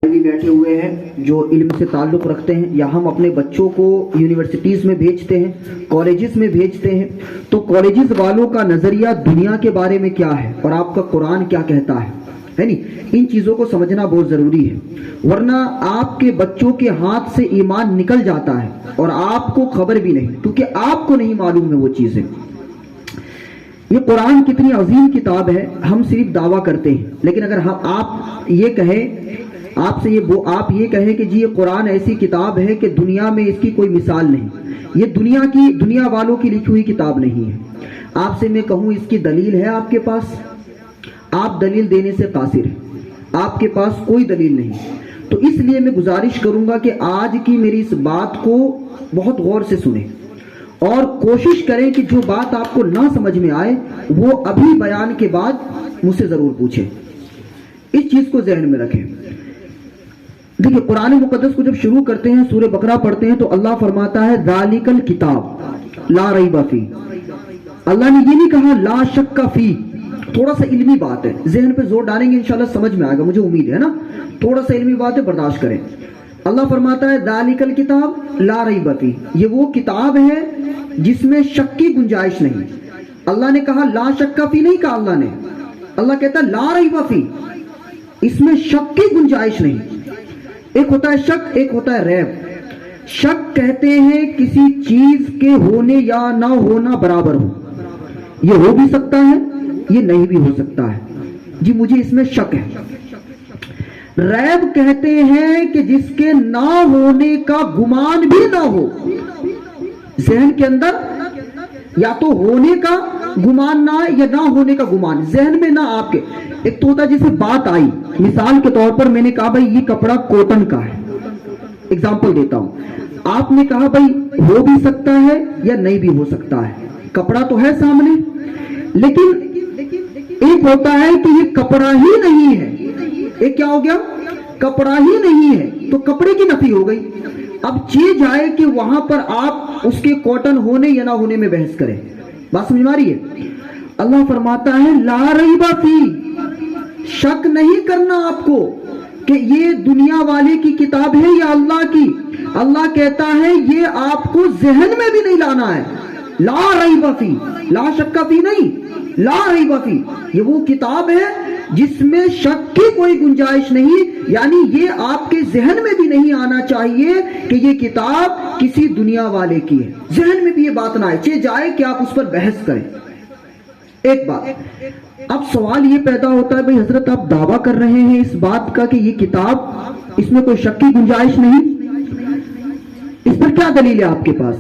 بھی بیٹھے ہوئے ہیں جو علم سے تعلق رکھتے ہیں، یا ہم اپنے بچوں کو یونیورسٹیز میں بھیجتے ہیں، کالجز میں بھیجتے ہیں، تو کالجز والوں کا نظریہ دنیا کے بارے میں کیا ہے اور آپ کا قرآن کیا کہتا ہے نہیں، ان چیزوں کو سمجھنا بہت ضروری ہے، ورنہ آپ کے بچوں کے ہاتھ سے ایمان نکل جاتا ہے اور آپ کو خبر بھی نہیں، کیونکہ آپ کو نہیں معلوم ہے وہ چیزیں۔ یہ قرآن کتنی عظیم کتاب ہے، ہم صرف دعویٰ کرتے ہیں، لیکن اگر آپ یہ کہیں کہ جی یہ قرآن ایسی کتاب ہے کہ دنیا میں اس کی کوئی مثال نہیں، یہ دنیا والوں کی لکھی ہوئی کتاب نہیں ہے، آپ سے میں کہوں اس کی دلیل ہے آپ کے پاس؟ آپ دلیل دینے سے قاصر ہیں، آپ کے پاس کوئی دلیل نہیں۔ تو اس لیے میں گزارش کروں گا کہ آج کی میری اس بات کو بہت غور سے سنیں اور کوشش کریں کہ جو بات آپ کو نہ سمجھ میں آئے وہ ابھی بیان کے بعد مجھ سے ضرور پوچھیں، اس چیز کو ذہن میں رکھیں۔ دیکھیں، قرآن مقدس کو جب شروع کرتے ہیں، سورہ بقرہ پڑھتے ہیں تو اللہ فرماتا ہے ذالک الکتاب لا ریب فی۔ اللہ نے یہ نہیں کہا لا شک فی، تھوڑا سا علمی بات ہے، ذہن پہ زور ڈالیں گے انشاءاللہ سمجھ میں آئے گا، مجھے امید ہے نا، تھوڑا سا علمی بات ہے، برداشت کریں۔ اللہ فرماتا ہے ذالک الکتاب لا ریب فی، یہ وہ کتاب ہے جس میں شک کی گنجائش نہیں۔ اللہ نے کہا لا شک فی نہیں کہا، اللہ کہتا ہے لا ریب فی، اس میں شک کی گنجائش نہیں۔ ایک ہوتا ہے شک، ایک ہوتا ہے ریب۔ شک کہتے ہیں کسی چیز کے ہونے یا نہ ہونا برابر ہو، یہ ہو بھی سکتا ہے یہ نہیں بھی ہو سکتا ہے، جی مجھے اس میں شک ہے۔ ریب کہتے ہیں کہ جس کے نہ ہونے کا گمان بھی نہ ہو، ذہن کے اندر یا تو ہونے کا گمان نہ یا نہ ہونے کا گمان ذہن میں نہ آپ کے۔ ایک تو ہوتا ہے جیسے بات آئی، مثال کے طور پر میں نے کہا بھائی یہ کپڑا کوٹن کا ہے، اگزامپل دیتا ہوں، آپ نے کہا بھائی ہو بھی سکتا ہے یا نہیں بھی ہو سکتا ہے، کپڑا تو ہے سامنے، لیکن ایک ہوتا ہے کہ یہ کپڑا ہی نہیں ہے، ایک کیا ہو گیا، کپڑا ہی نہیں ہے، تو کپڑے کی نفی ہو گئی۔ اب چیز آئے کہ وہاں پر آپ اس کے کاٹن ہونے یا نہ ہونے میں بحث کریں، بات سمجھ میں آ رہی ہے؟ اللہ فرماتا ہے لا ریب فی، شک نہیں کرنا آپ کو کہ یہ دنیا والے کی کتاب ہے یا اللہ کی۔ اللہ کہتا ہے یہ آپ کو ذہن میں بھی نہیں لانا ہے، لا ریب فی، لا شک فی نہیں، لا ریب فی، یہ وہ کتاب ہے جس میں شک کی کوئی گنجائش نہیں، یعنی یہ آپ کے ذہن میں بھی نہیں آنا چاہیے کہ یہ کتاب کسی دنیا والے کی ہے، ذہن میں بھی یہ بات نہ آئے، جائے کہ آپ اس پر بحث کریں۔ ایک بات، اب سوال یہ پیدا ہوتا ہے بھئی حضرت آپ دعویٰ کر رہے ہیں اس بات کا کہ یہ کتاب اس میں کوئی شک کی گنجائش نہیں، اس پر کیا دلیل ہے آپ کے پاس؟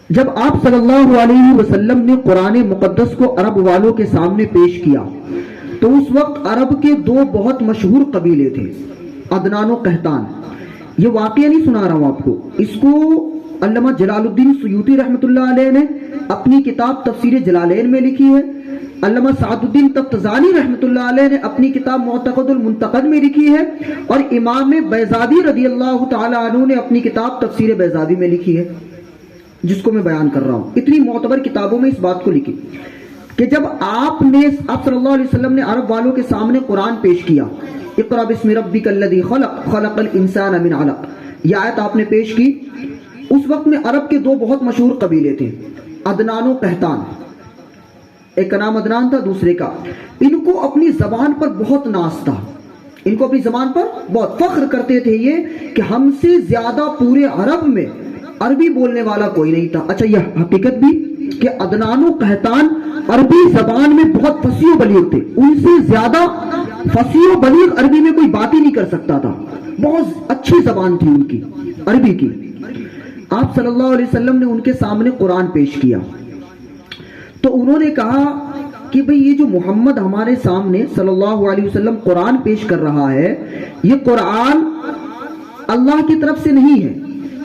جب آپ صلی اللہ علیہ وسلم نے قرآن مقدس کو عرب والوں کے سامنے پیش کیا تو اس وقت عرب کے دو بہت مشہور قبیلے تھے، عدنان و قحطان۔ یہ واقعہ نہیں سنا رہا ہوں آپ کو، اس کو علامہ جلال الدین سیوطی رحمۃ اللہ علیہ نے اپنی کتاب تفسیر جلالین میں لکھی ہے، علامہ سعد الدین تفتزانی رحمۃ اللہ علیہ نے اپنی کتاب معتقد المنتقد میں لکھی ہے، اور امام بیضاوی رضی اللہ تعالی عنہ نے اپنی کتاب تفسیر بیضاوی میں لکھی ہے، جس کو میں بیان کر رہا ہوں۔ اتنی معتبر کتابوں میں اس بات کو لکھی کہ جب آپ صلی اللہ علیہ وسلم نے عرب والوں کے سامنے قرآن پیش کیا، اقرأ بسم ربک الذی خلق خلق الانسان من علق، یہ آیت آپ نے پیش کی، اس وقت میں عرب کے دو بہت مشہور قبیلے تھے، عدنان و قحطان، ایک کا نام عدنان تھا دوسرے کا۔ ان کو اپنی زبان پر بہت ناز تھا، ان کو اپنی زبان پر بہت فخر کرتے تھے یہ کہ ہم سے زیادہ پورے عرب میں عربی بولنے والا کوئی نہیں تھا۔ اچھا یہ حقیقت بھی کہ عدنان و قحطان عربی زبان میں بہت فصیح و بلیغ تھے، ان سے زیادہ فصیح و بلیغ عربی میں کوئی بات ہی نہیں کر سکتا تھا، بہت اچھی زبان تھی ان کی عربی کی۔ آپ صلی اللہ علیہ وسلم نے ان کے سامنے قرآن پیش کیا تو انہوں نے کہا کہ بھئی یہ جو محمد ہمارے سامنے صلی اللہ علیہ وسلم قرآن پیش کر رہا ہے، یہ قرآن اللہ کی طرف سے نہیں ہے،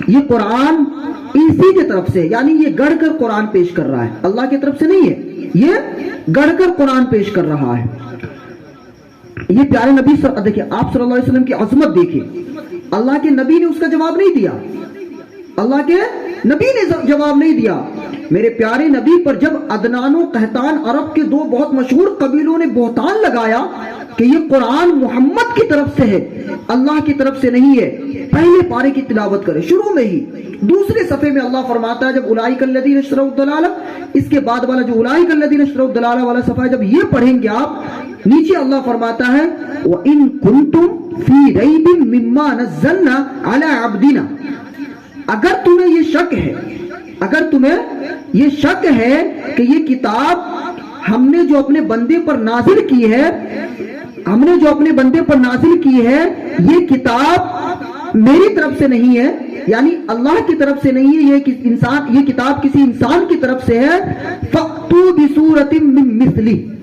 یہ قرآن اسی کی طرف سے، یعنی یہ گڑھ کر قرآن پیش کر رہا ہے، اللہ کی طرف سے نہیں ہے، یہ گڑھ کر قرآن پیش کر رہا ہے۔ یہ پیارے نبی دیکھیں، آپ صلی اللہ علیہ وسلم کی عظمت دیکھیں، اللہ کے نبی نے اس کا جواب نہیں دیا، اللہ کے نبی نے جواب نہیں دیا۔ میرے پیارے نبی پر جب عدنان و قحطان عرب کے دو بہت مشہور قبیلوں نے بہتان لگایا کہ یہ قرآن محمد کی طرف سے ہے، اللہ کی طرف سے نہیں ہے، پہلے پارے کی تلاوت کرے شروع میں ہی۔ دوسرے صفحے میں اللہ فرماتا ہے جب اولئک الذین اشتروا الضلالہ، اس کے بعد والا جو اولئک الذین اشتروا الضلالہ والا صفحہ جب یہ پڑھیں گے آپ، نیچے اللہ فرماتا ہے وَإِن كُنتُم فِي رَيْبٍ مِّمَّا نَزَّلْنَا عَلَىٰ عَبْدِنَا، اگر تمہیں یہ شک ہے، اگر تمہیں یہ شک ہے کہ یہ کتاب ہم نے جو اپنے بندے پر نازل کی ہے، ہم نے جو اپنے بندے پر نازل کی ہے، یہ کتاب میری طرف سے نہیں ہے، یعنی اللہ کی طرف سے نہیں ہے، یہ کتاب کسی انسان کی طرف سے ہے، فَأْتُوا بِسُورَةٍ مِّن مِّثْلِهِ،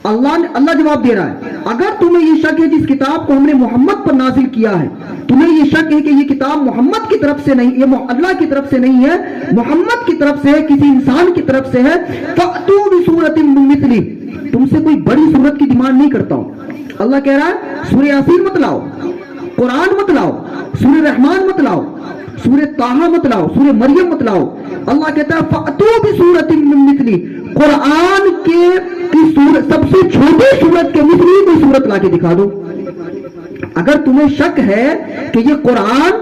اللہ جواب دے رہا ہے اگر تمہیں یہ شک ہے جس کتاب کو ہم نے محمد پر نازل کیا ہے، تمہیں یہ شک ہے کہ یہ کتاب محمد کی طرف سے نہیں، یہ اللہ کی طرف سے نہیں ہے، محمد کی طرف سے ہے، کسی انسان کی طرف سے ہے، فَأْتُوا بِسُورَةٍ مِّن مِّثْلِهِ، تم سے کوئی بڑی صورت کی ڈیمانڈ نہیں کرتا ہوں۔ اللہ کہہ رہا ہے سورہ یاسین مت لاؤ، قرآن مت لاؤ، سورہ رحمان مت لاؤ، سورہ طٰہٰ مت لاؤ، سورہ مریم مت لاؤ، اللہ کہتا ہے فَأْتُوا بِسُورَةٍ مِّن مِّثْلِهِ، قرآن کی سب سے چھوٹی سورت کے مثلی کوئی سورت لا کے دکھا دو۔ اگر تمہیں شک ہے کہ یہ قرآن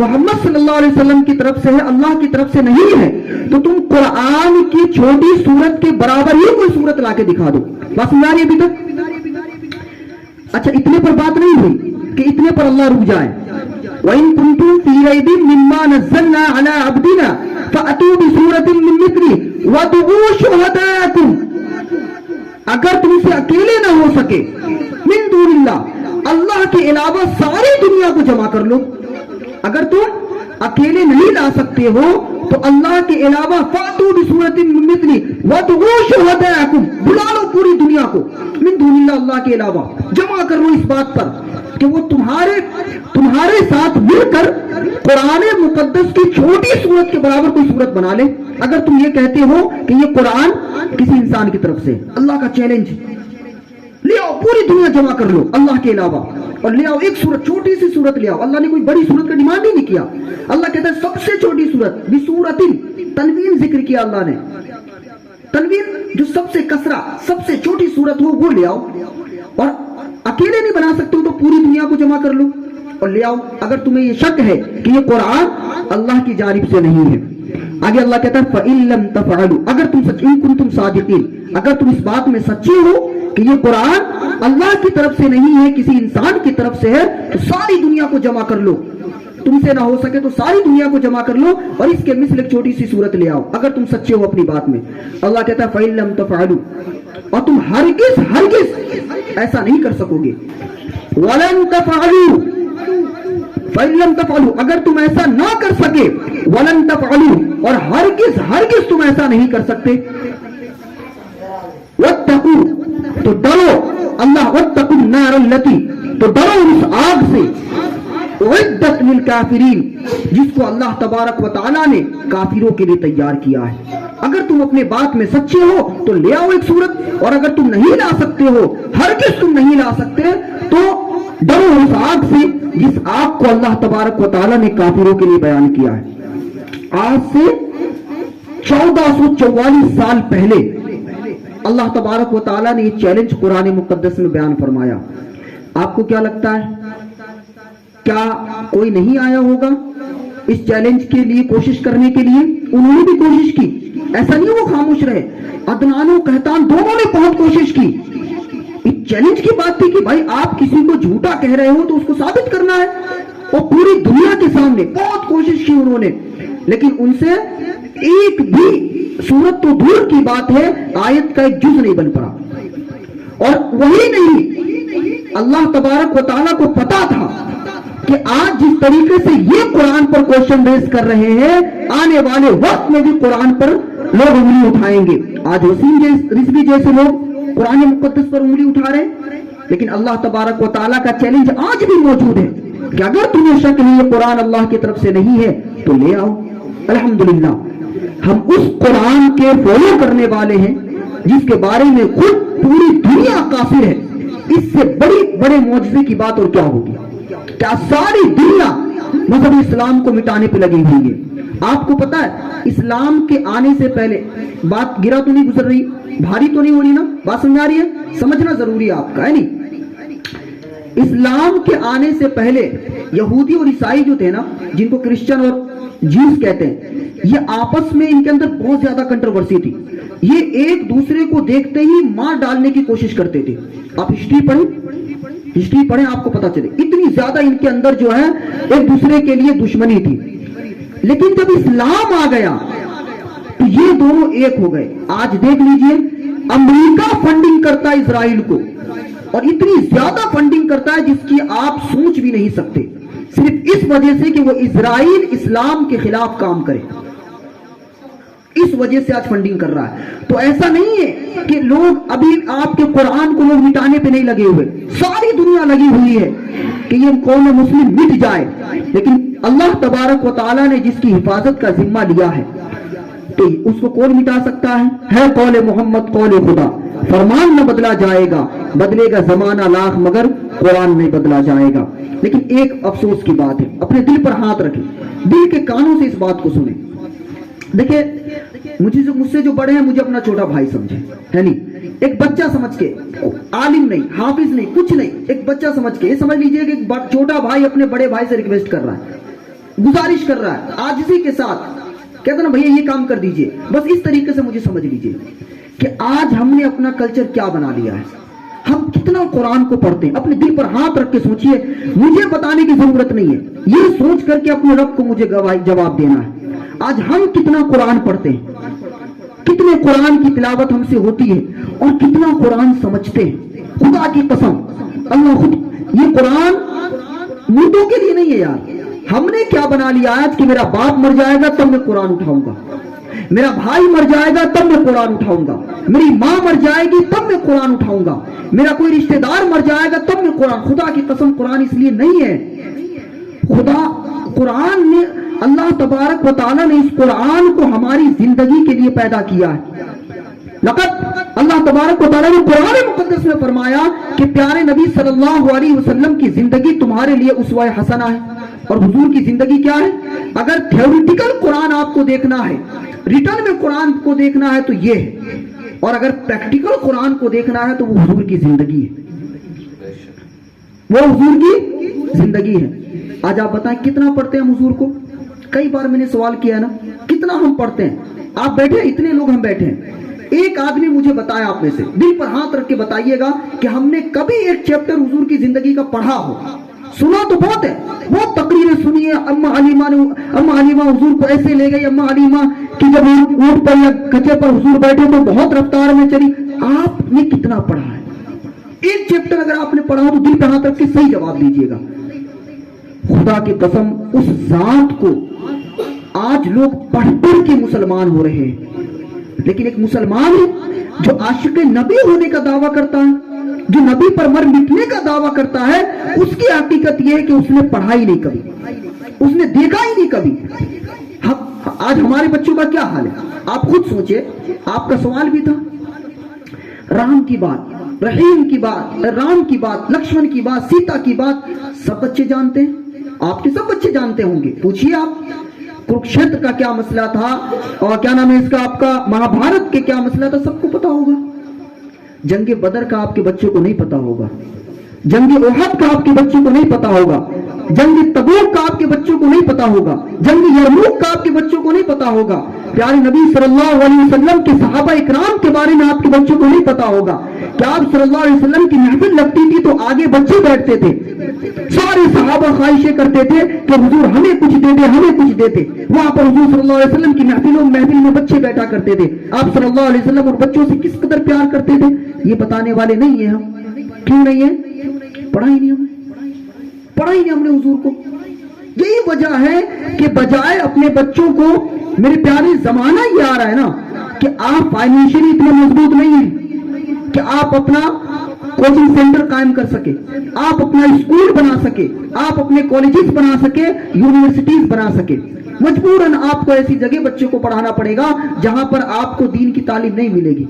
محمد صلی اللہ علیہ وسلم کی طرف سے ہے، اللہ کی طرف سے نہیں ہے، تو تم قرآن کی چھوٹی سورت کے برابر ہی کوئی سورت لا کے دکھا دو۔ بات سمجھا رہی ابھی تک؟ اچھا اتنے پر بات نہیں ہوئی کہ اتنے پر اللہ رک جائے، وَإِن كُنتُم فِي رَيْبٍ مِّمَّا نَزَّلْنَا عَلَىٰ عَبْدِنَا فَأْتُوا بِسُورَةٍ مِّن مِّثْلِهِ وَادْعُوا شُهَدَاءَكُمْ، اگر تم سے اکیلے نہ ہو سکے، من دون اللہ، اللہ کے علاوہ ساری دنیا کو جمع کر لو۔ اگر تم اکیلے نہیں لا سکتے ہو تو اللہ کے علاوہ فَأْتُوا بِسُورَةٍ مِّن مِّثْلِهِ وَادْعُوا شُهَدَاءَكُمْ، بلا لو پوری دنیا کو، من دون اللہ، اللہ کے علاوہ جمع کر لو اس بات پر کہ وہ تمہارے ساتھ مل کر قرآن مقدس کی چھوٹی سورت کے برابر کوئی سورت بنا لے۔ اگر تم یہ کہتے ہو کہ یہ قرآن کسی انسان کی طرف سے، اللہ کا چیلنج، لے آؤ پوری دنیا جمع کر لو اللہ کے علاوہ، اور لے آؤ ایک سورت، چھوٹی سی سورت لے آؤ۔ اللہ نے کوئی بڑی سورت کا ڈیمانڈ ہی نہیں کیا، اللہ کہتا ہے سب سے چھوٹی سورت، بسورتن، تنوین ذکر کیا اللہ نے، تنوین جو سب سے کسرہ، سب سے چھوٹی سورت ہو وہ لے آؤ، اور اکیلے نہیں بنا سکتے ہو تو پوری دنیا کو جمع کر لو اور لے آؤ، اگر تمہیں یہ شک ہے کہ یہ قرآن اللہ کی جانب سے نہیں ہے۔ آگے اللہ کہتا ہے فَإِن لَّمْ تَفْعَلُوا، اگر تم سچ، إِن كُنتُمْ صَادِقِينَ، اگر تم اس بات میں سچے ہو کہ یہ قرآن اللہ کی طرف سے نہیں ہے، کسی انسان کی طرف سے ہے، تو ساری دنیا کو جمع کر لو، تم سے نہ ہو سکے تو ساری دنیا کو جمع کر لو اور اس کے مثل ایک چھوٹی سی صورت لے آؤ، اگر تم سچے ہو اپنی بات میں۔ اللہ کہتا ہے فَإِن لَّمْ تَفْعَلُوا، اور تم ہرگز ایسا نہیں کر سکو گے، وَلَن تَفْعَلُوا، فَإِن لَّمْ تَفْعَلُوا، اگر تم ایسا نہ کر سکے، وَلَن تَفْعَلُوا، اور ہرگز تم ایسا نہیں کر سکتے، وَاتَّقُوا، تو ڈرو اللہ، وَاتَّقُوا النَّارَ الَّتِي، تو ڈرو اس آگ سے، اعدت للکافرین، جس کو اللہ تبارک و تعالیٰ نے کافروں کے لیے تیار کیا ہے۔ اگر تم اپنے بات میں سچے ہو تو لے آؤ ایک صورت، اور اگر تم نہیں لا سکتے ہو، ہرگز تم نہیں لا سکتے، تو ڈرو اس آگ سے جس آگ کو اللہ تبارک و تعالیٰ نے کافروں کے لیے بیان کیا ہے۔ آج سے 1444 سال پہلے اللہ تبارک و تعالیٰ نے یہ چیلنج قرآن مقدس میں بیان فرمایا۔ آپ کو کیا لگتا ہے، کیا کوئی نہیں آیا ہوگا اس چیلنج کے لیے کوشش کرنے کے لیے؟ انہوں نے بھی کوشش کی، ایسا نہیں وہ خاموش رہے، عدنان و قحطان دونوں نے بہت کوشش کی۔ اس چیلنج کی بات تھی کہ بھائی آپ کسی کو جھوٹا کہہ رہے ہو تو اس کو ثابت کرنا ہے، اور پوری دنیا کے سامنے بہت کوشش کی انہوں نے، لیکن ان سے ایک بھی صورت تو دور کی بات ہے آیت کا ایک جز نہیں بن پڑا۔ اور وہی نہیں، اللہ تبارک و تعالیٰ کو پتا تھا کہ آج جس طریقے سے یہ قرآن پر کوشچن ریز کر رہے ہیں، آنے والے وقت میں بھی قرآن پر لوگ انگلی اٹھائیں گے۔ آج وسیم رضوی جیسے لوگ قرآن مقدس پر انگلی اٹھا رہے ہیں، لیکن اللہ تبارک و تعالیٰ کا چیلنج آج بھی موجود ہے کہ اگر تمہیں شک نہیں یہ قرآن اللہ کی طرف سے نہیں ہے تو لے آؤ۔ الحمدللہ ہم اس قرآن کے فالو کرنے والے ہیں جس کے بارے میں خود پوری دنیا کافر ہے۔ اس سے بڑے معجزے کی بات اور کیا ہوگی؟ کیا ساری دنیا مذہب اسلام کو مٹانے پہ لگی ہوئی ہے؟ آپ کو پتا ہے اسلام کے آنے سے پہلے، بات گرا تو نہیں گزر رہی، بھاری تو نہیں ہو رہی نا، بات سمجھ آ رہی ہے؟ سمجھنا ضروری ہے آپ کا، ہے نہیں؟ اسلام کے آنے سے پہلے یہودی اور عیسائی جو تھے نا، جن کو کرسچن اور جیوز کہتے ہیں، یہ آپس میں ان کے اندر بہت زیادہ کنٹروورسی تھی. یہ ایک دوسرے کو دیکھتے ہی مار ڈالنے کی کوشش کرتے تھے. آپ ہسٹری پڑھیں آپ کو پتا چلے اتنی زیادہ ان کے اندر جو ہے ایک دوسرے کے لیے دشمنی تھی. لیکن جب اسلام آ گیا تو یہ دونوں ایک ہو گئے. آج دیکھ لیجئے امریکہ فنڈنگ کرتا ہے اسرائیل کو، اور اتنی زیادہ فنڈنگ کرتا ہے جس کی آپ سوچ بھی نہیں سکتے، صرف اس وجہ سے کہ وہ اسرائیل اسلام کے خلاف کام کرے. اس وجہ سے آج فنڈنگ کر رہا ہے. تو ایسا نہیں ہے کہ لوگ ابھی آپ کے قرآن کو لوگ مٹانے پہ نہیں لگے ہوئے، ساری دنیا لگی ہوئی ہے کہ یہ قوم مسلم مٹ جائے. لیکن اللہ تبارک و تعالیٰ نے جس کی حفاظت کا ذمہ لیا ہے تو اس کو کون مٹا سکتا ہے قول محمد قول خدا. فرمان نہ بدلا جائے گا، بدلے گا زمانہ لاکھ مگر قرآن نہیں بدلا جائے گا. لیکن ایک افسوس کی بات ہے، اپنے دل پر ہاتھ رکھیں، دل کے کانوں سے اس بات کو سنیں. دیکھیں مجھ سے جو بڑے ہیں مجھے اپنا چھوٹا بھائی سمجھے، ہے نہیں، ایک بچہ سمجھ کے، عالم نہیں، حافظ نہیں، کچھ نہیں، ایک بچہ سمجھ کے یہ سمجھ لیجئے کہ ایک چھوٹا بھائی اپنے بڑے بھائی سے ریکویسٹ کر رہا ہے، گزارش کر رہا ہے عاجزی کے ساتھ، کہتا نا بھیا یہ کام کر دیجئے. بس اس طریقے سے مجھے سمجھ لیجئے کہ آج ہم نے اپنا کلچر کیا بنا لیا ہے. ہم کتنا قرآن کو پڑھتے ہیں. اپنے دل پر ہاتھ رکھ کے سوچئے، مجھے بتانے کی ضرورت نہیں ہے، یہ سوچ کر کے اپنے رب کو مجھے جواب دینا ہے. آج ہم کتنا قرآن پڑھتے ہیں، کتنے قرآن کی تلاوت ہم سے ہوتی ہے، اور کتنا قرآن سمجھتے ہیں. خدا کی قسم اللہ خود یہ قرآن مردوں کے لیے نہیں ہے یار. ہم نے کیا بنا لیا آج کہ میرا باپ مر جائے گا تب میں قرآن اٹھاؤں گا، میرا بھائی مر جائے گا تب میں قرآن اٹھاؤں گا، میری ماں مر جائے گی تب میں قرآن اٹھاؤں گا، میرا کوئی رشتہ دار مر جائے گا تب میں قرآن. خدا کی قسم قرآن اس لیے نہیں ہے. قرآن نے اللہ تبارک و تعالیٰ نے اس قرآن کو ہماری زندگی کے لیے پیدا کیا ہے. لقد اللہ تبارک و تعالیٰ نے قرآن مقدس میں فرمایا کہ پیارے نبی صلی اللہ علیہ وسلم کی زندگی تمہارے لیے اسوہ حسنہ ہے. اور حضور کی زندگی کیا ہے؟ اگر تھیوریٹیکل قرآن آپ کو دیکھنا ہے، ریٹن میں قرآن کو دیکھنا ہے تو یہ ہے، اور اگر پریکٹیکل قرآن کو دیکھنا ہے تو وہ حضور کی زندگی ہے، وہ حضور کی زندگی ہے. آج آپ بتائیں کتنا پڑھتے ہیں ہم حضور کو؟ کئی بار میں نے سوال کیا نا کتنا ہم پڑھتے ہیں. آپ بیٹھے اتنے لوگ ہم بیٹھے ہیں، ایک آدمی مجھے بتایا آپ میں سے، دل پر ہاتھ رکھ کے بتائیے گا کہ ہم نے کبھی ایک چیپٹر حضور کی زندگی کا پڑھا ہو. سنا تو بہت ہے، بہت تقریریں سنی ہے. اما علیمہ حضور کو ایسے لے گئی، اما علیمہ کی جب اونٹ پر یا کچے پر حضور بیٹھے تو بہت رفتار میں چلی. آپ نے کتنا پڑھا ہے؟ ایک چیپٹر اگر آپ نے پڑھا ہو تو دل پہ ہاتھ رکھ کے صحیح جواب دیجیے گا. خدا کی قسم اس ذات کو آج لوگ پڑھ پڑھ کے مسلمان ہو رہے ہیں. لیکن ایک مسلمان ہے جو عاشق نبی ہونے کا دعویٰ کرتا ہے، جو نبی پر مر مٹنے کا دعویٰ کرتا ہے، اس کی حقیقت یہ ہے کہ اس نے پڑھا ہی نہیں کبھی، اس نے دیکھا ہی نہیں کبھی. آج ہمارے بچوں کا کیا حال ہے آپ خود سوچئے. آپ کا سوال بھی تھا، رام کی بات، رحیم کی بات، رام کی بات، لکشمن کی بات، سیتا کی بات سب بچے جانتے ہیں. آپ کے سب بچے جانتے ہوں گے. پوچھئے آپ کروکشیتر کا کیا مسئلہ تھا، اور کیا نام ہے اس کا آپ کا مہا بھارت کے کیا مسئلہ تھا، سب کو پتا ہوگا. جنگ بدر کا آپ کے بچوں کو نہیں پتا ہوگا، جنگ احد کا آپ کے بچوں کو نہیں پتا ہوگا، جنگ تبوک کا آپ کے بچوں کو نہیں پتا ہوگا، جنگ یرموک کا آپ کے بچوں کو نہیں پتا ہوگا. پیارے نبی صلی اللہ علیہ وسلم کے صحابہ اکرام کے بارے میں آپ کے بچوں کو نہیں پتا ہوگا کہ آپ صلی اللہ علیہ وسلم کی محفل لگتی تھی تو آگے بچے بیٹھتے تھے. سارے صحابہ خواہشیں کرتے تھے کہ حضور ہمیں کچھ دے دے، ہمیں کچھ دے دے. وہاں پر حضور صلی اللہ علیہ وسلم کی محفل میں بچے بیٹھا کرتے تھے. آپ صلی اللہ علیہ وسلم اور بچوں سے کس قدر پیار کرتے تھے یہ بتانے والے نہیں ہیں ہم. کیوں نہیں ہے؟ پڑھا ہی نہیں ہم نے حضور کو. یہی وجہ ہے کہ بجائے اپنے بچوں کو، میرے پیارے زمانہ یہ آ رہا ہے نا کہ آپ فائنینشلی اتنے مضبوط نہیں ہیں کہ آپ اپنا کوچنگ سینٹر قائم کر سکے، آپ اپنا اسکول بنا سکے، آپ اپنے کالجز بنا سکے، یونیورسٹیز بنا سکے. مجبوراً آپ کو ایسی جگہ بچوں کو پڑھانا پڑے گا جہاں پر آپ کو دین کی تعلیم نہیں ملے گی.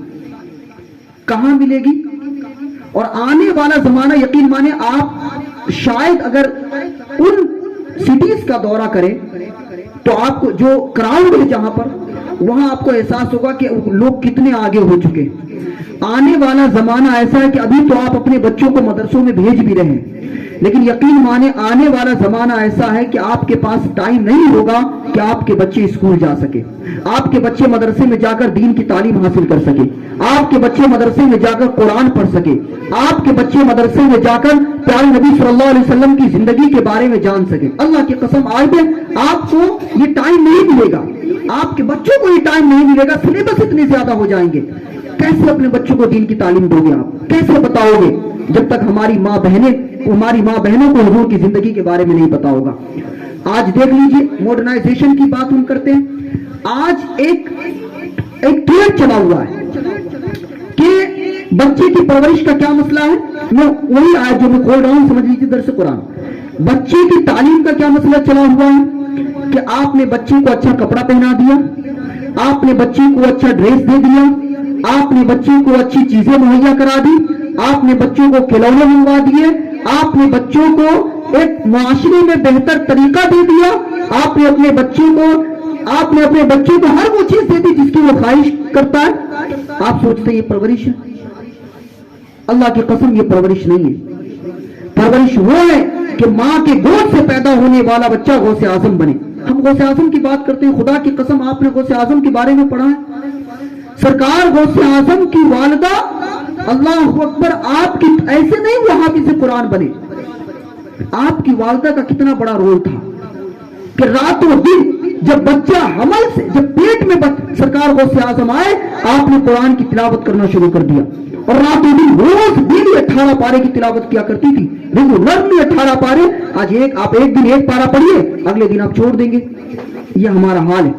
کہاں ملے گی؟ اور آنے والا زمانہ یقین مانے آپ شاید اگر ان سٹیز کا دورہ کریں تو آپ کو جو کراؤڈ ہے جہاں پر، وہاں آپ کو احساس ہوگا کہ لوگ کتنے آگے ہو چکے. آنے والا زمانہ ایسا ہے کہ ابھی تو آپ اپنے بچوں کو مدرسوں میں بھیج بھی رہے ہیں، لیکن یقین مانے آنے والا زمانہ ایسا ہے کہ آپ کے پاس ٹائم نہیں ہوگا کہ آپ کے بچے اسکول جا سکے، آپ کے بچے مدرسے میں جا کر دین کی تعلیم حاصل کر سکے، آپ کے بچے مدرسے میں جا کر قرآن پڑھ سکے، آپ کے بچے مدرسے میں جا کر پیارے نبی صلی اللہ علیہ وسلم کی زندگی کے بارے میں جان سکے۔ اللہ کی قسم آج بھی آپ کو یہ ٹائم نہیں ملے گا، آپ کے بچوں کو یہ ٹائم نہیں ملے گا، سلیبس اتنے زیادہ ہو جائیں گے۔ کیسے اپنے بچوں کو دین کی تعلیم دو گے آپ؟ کیسے بتاؤ گے جب تک ہماری ماں بہنوں کو حضور کی زندگی کے بارے میں نہیں پتا ہوگا؟ آج دیکھ لیجئے ماڈرنائزیشن کی بات ہم کرتے ہیں، آج ایک ٹرینڈ چلا ہوا ہے کہ بچے کی پرورش کا کیا مسئلہ ہے۔ میں وہی آج جو میں کھول رہا ہوں سمجھ لیجیے درس قرآن، بچے کی تعلیم کا کیا مسئلہ چلا ہوا ہے کہ آپ نے بچے کو اچھا کپڑا پہنا دیا، آپ نے بچے کو اچھا ڈریس دے دیا، آپ نے بچے کو اچھی چیزیں مہیا کرا دی، آپ نے بچوں کو کھلونے منگوا دیے، آپ نے بچوں کو ایک معاشرے میں بہتر طریقہ دے دیا، آپ نے اپنے بچوں کو ہر وہ چیز دے دی جس کی وہ خواہش کرتا ہے۔ آپ سوچتے ہیں یہ پرورش ہے؟ اللہ کی قسم یہ پرورش نہیں ہے۔ پرورش وہ ہے کہ ماں کے گود سے پیدا ہونے والا بچہ غوث اعظم بنے۔ ہم غوث اعظم کی بات کرتے ہیں، خدا کی قسم آپ نے غوث اعظم کے بارے میں پڑھا ہے؟ سرکار غوث اعظم کی والدہ، اللہ اکبر، آپ کی ایسے نہیں وہ حافظ قرآن بنے، آپ کی والدہ کا کتنا بڑا رول تھا کہ رات و دن جب بچہ حمل سے، جب پیٹ میں سرکار غوث اعظم آئے، آپ نے قرآن کی تلاوت کرنا شروع کر دیا، اور رات و دن روز ڈیلی 18 پارے کی تلاوت کیا کرتی تھی، ریگولرلی 18 پارے۔ آج آپ ایک دن ایک پارا پڑھیے، اگلے دن آپ چھوڑ دیں گے۔ یہ ہمارا حال ہے،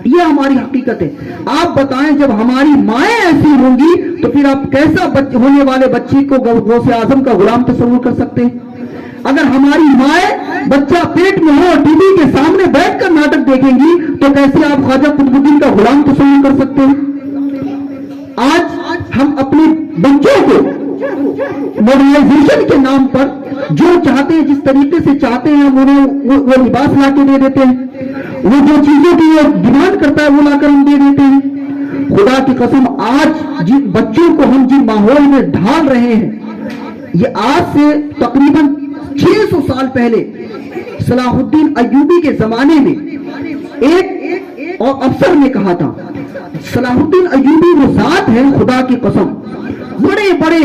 یہ ہماری حقیقت ہے۔ آپ بتائیں جب ہماری مائیں ایسی ہوں گی تو پھر آپ کیسا ہونے والے بچے کو غوث اعظم کا غلام تصور کر سکتے ہیں؟ اگر ہماری مائیں بچہ پیٹ میں ہو ٹی وی کے سامنے بیٹھ کر ناٹک دیکھیں گی تو کیسے آپ خواجہ قطب الدین کا غلام تصور کر سکتے ہیں؟ آج ہم اپنے بچوں کو ماڈرنائزیشن کے نام پر جو چاہتے ہیں، جس طریقے سے چاہتے ہیں، ہم انہیں وہ لباس لا کے دے دیتے ہیں، وہ جو چیزوں کی وہ ڈیمانڈ کرتا ہے وہ لا کر ہم دے دیتے ہیں۔ خدا کی قسم آج جن بچوں کو ہم جن ماحول میں ڈھال رہے ہیں، یہ آج سے تقریباً 600 سال پہلے صلاح الدین ایوبی کے زمانے میں ایک اور افسر نے کہا تھا۔ صلاح الدین ایوبی وہ ذات ہے، خدا کی قسم، بڑے بڑے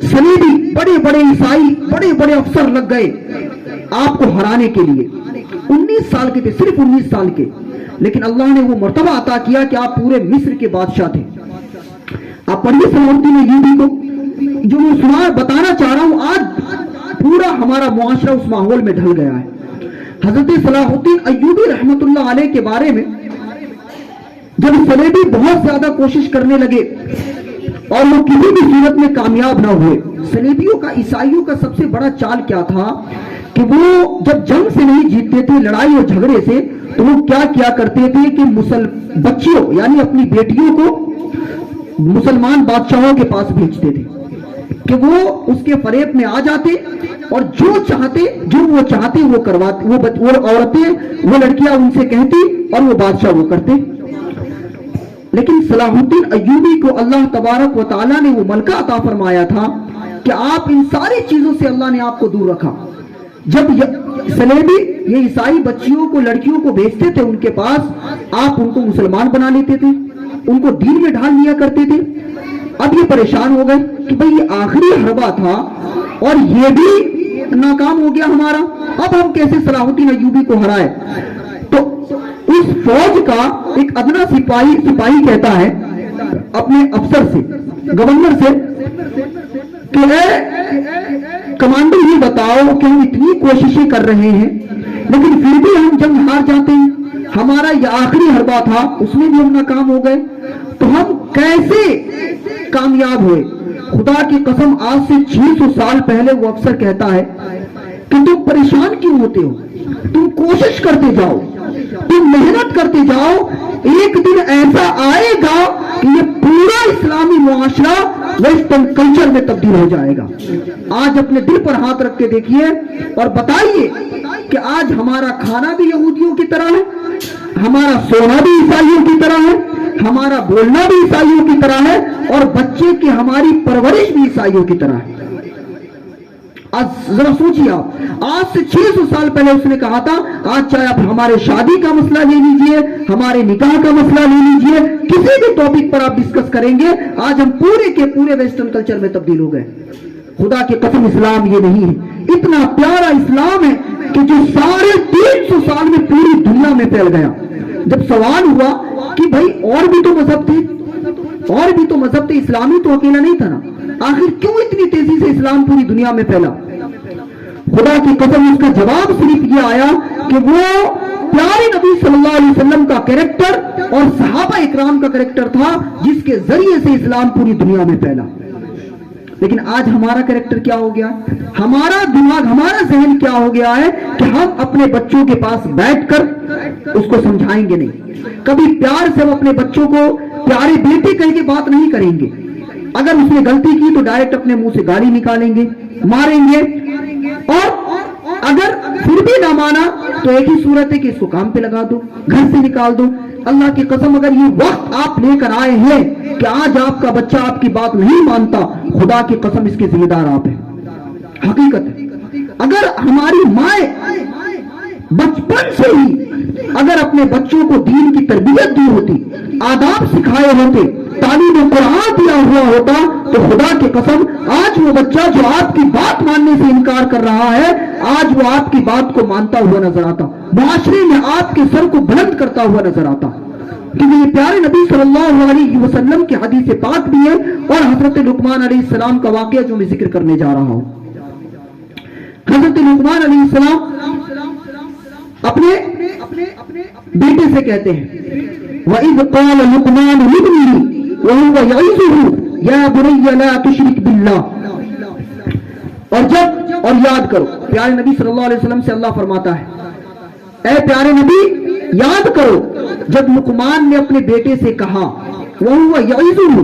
صلیبی، بڑے بڑے عیسائی، بڑے بڑے افسر لگ گئے آپ کو ہرانے کے لیے۔ 19 سال کے تھے، صرف 19 سال کے، لیکن اللہ نے وہ مرتبہ عطا کیا کہ آپ پورے مصر کے بادشاہ تھے۔ آپ پڑھیے صلاح الدین ایوبی کو، جو میں بتانا چاہ رہا ہوں، آج پورا ہمارا معاشرہ اس ماحول میں ڈھل گیا ہے۔ حضرت صلاح الدین ایوبی رحمت اللہ علیہ کے بارے میں جب صلیبی بہت زیادہ کوشش کرنے لگے اور وہ کسی بھی صورت میں کامیاب نہ ہوئے، صلیبیوں کا، عیسائیوں کا سب سے بڑا چال کیا تھا کہ وہ جب جنگ سے نہیں جیتتے تھے، لڑائی اور جھگڑے سے، تو وہ کیا کرتے تھے کہ بچیوں یعنی اپنی بیٹیوں کو مسلمان بادشاہوں کے پاس بھیجتے تھے کہ وہ اس کے فریب میں آ جاتے اور جو وہ چاہتے وہ کرواتے، وہ عورتیں، وہ لڑکیاں ان سے کہتی اور وہ بادشاہ وہ کرتے۔ لیکن صلاح الدین ایوبی کو اللہ تبارک و تعالیٰ نے وہ ملکہ عطا فرمایا تھا کہ آپ ان ساری چیزوں سے اللہ نے آپ کو دور رکھا۔ جب صلیبی یہ عیسائی بچیوں کو، لڑکیوں کو بھیجتے تھے ان کے پاس، آپ ان کو مسلمان بنا لیتے تھے، ان کو دین میں ڈھال لیا کرتے تھے۔ اب یہ پریشان ہو گئے کہ بھئی یہ آخری حربہ تھا اور یہ بھی ناکام ہو گیا ہمارا، اب ہم کیسے صلاح الدین ایوبی کو ہرائے؟ تو اس فوج کا ایک ادنا سپاہی کہتا ہے اپنے افسر سے، گورنر سے، کہ اے کمانڈر یہ بتاؤ کہ ہم اتنی کوششیں کر رہے ہیں لیکن پھر بھی ہم جنگ ہار جاتے ہیں، ہمارا یہ آخری حربہ تھا اس میں بھی ہم ناکام ہو گئے، تو ہم کیسے کامیاب ہوئے؟ خدا کی قسم آج سے 600 سال پہلے وہ افسر کہتا ہے کہ تم پریشان کیوں ہوتے ہو؟ تم کوشش کرتے جاؤ، تم محنت کرتے جاؤ، ایک دن ایسا آئے گا کہ یہ پورا اسلامی معاشرہ ویسٹرن کلچر میں تبدیل ہو جائے گا۔ آج اپنے دل پر ہاتھ رکھ کے دیکھیے اور بتائیے کہ آج ہمارا کھانا بھی یہودیوں کی طرح ہے، ہمارا سونا بھی عیسائیوں کی طرح ہے، ہمارا بولنا بھی عیسائیوں کی طرح ہے، اور بچے کی ہماری پرورش بھی عیسائیوں کی طرح ہے۔ ذرا سوچیے آپ، آج سے 600 سال پہلے اس نے کہا تھا آج چاہے آپ ہمارے شادی کا مسئلہ لے لیجئے، ہمارے نکاح کا مسئلہ لے لیجئے، کسی بھی ٹاپک پر آپ ڈسکس کریں گے، آج ہم پورے کے پورے ویسٹرن کلچر میں تبدیل ہو گئے۔ خدا کی قسم اسلام یہ نہیں ہے، اتنا پیارا اسلام ہے کہ جو 350 سال میں پوری دنیا میں پھیل گیا۔ جب سوال ہوا کہ بھائی اور بھی تو مذہب تھے، اور بھی تو مذہب تھے، اسلامی تو اکیلا نہیں تھا نا، آخر کیوں اتنی تیزی سے اسلام پوری دنیا میں پھیلا؟ خدا کی قسم اس کا جواب صرف یہ آیا کہ وہ پیارے نبی صلی اللہ علیہ وسلم کا کریکٹر اور صحابہ اکرام کا کریکٹر تھا جس کے ذریعے سے اسلام پوری دنیا میں پھیلا۔ لیکن آج ہمارا کریکٹر کیا ہو گیا، ہمارا دماغ، ہمارا ذہن کیا ہو گیا ہے کہ ہم اپنے بچوں کے پاس بیٹھ کر اس کو سمجھائیں گے نہیں، کبھی پیار سے ہم اپنے بچوں کو پیارے بیٹے کہہ کے بات نہیں کریں گے، اگر اس نے غلطی کی تو ڈائریکٹ اپنے منہ سے گالی نکالیں گے، ماریں گے، اور اگر پھر بھی نہ مانا تو ایک ہی صورت ہے کہ اس کو کام پہ لگا دو، گھر سے نکال دو۔ اللہ کی قسم اگر یہ وقت آپ لے کر آئے ہیں کہ آج آپ کا بچہ آپ کی بات نہیں مانتا، خدا کی قسم اس کے ذمہ دار آپ ہیں، حقیقت ہے۔ اگر ہماری مائیں بچپن سے ہی اگر اپنے بچوں کو دین کی تربیت دی ہوتی، آداب سکھائے ہوتے، تعلیم قرآن دیا ہوا ہوتا، تو خدا کی قسم آج وہ بچہ جو آپ کی بات ماننے سے انکار کر رہا ہے، آج وہ آپ کی بات کو مانتا ہوا نظر آتا، معاشرے میں آپ کے سر کو بلند کرتا ہوا نظر آتا۔ کیونکہ یہ پیارے نبی صلی اللہ علیہ وسلم کی حدیث پاک بھی ہے اور حضرت لقمان علیہ السلام کا واقعہ جو میں ذکر کرنے جا رہا ہوں۔ حضرت لقمان علیہ السلام اپنے بیٹے سے کہتے ہیں وَإِذْ قَالَ لُقْمَانُ لِابْنِهِ وَهُوَ يَعِظُهُ يَا بُنَيَّ لَا تُشْرِكْ بِاللَّهِ، اور یاد کرو، پیارے نبی صلی اللہ علیہ وسلم سے اللہ فرماتا ہے اے پیارے نبی یاد کرو جب لقمان نے اپنے بیٹے سے کہا وَهُوَ يَعِظُهُ،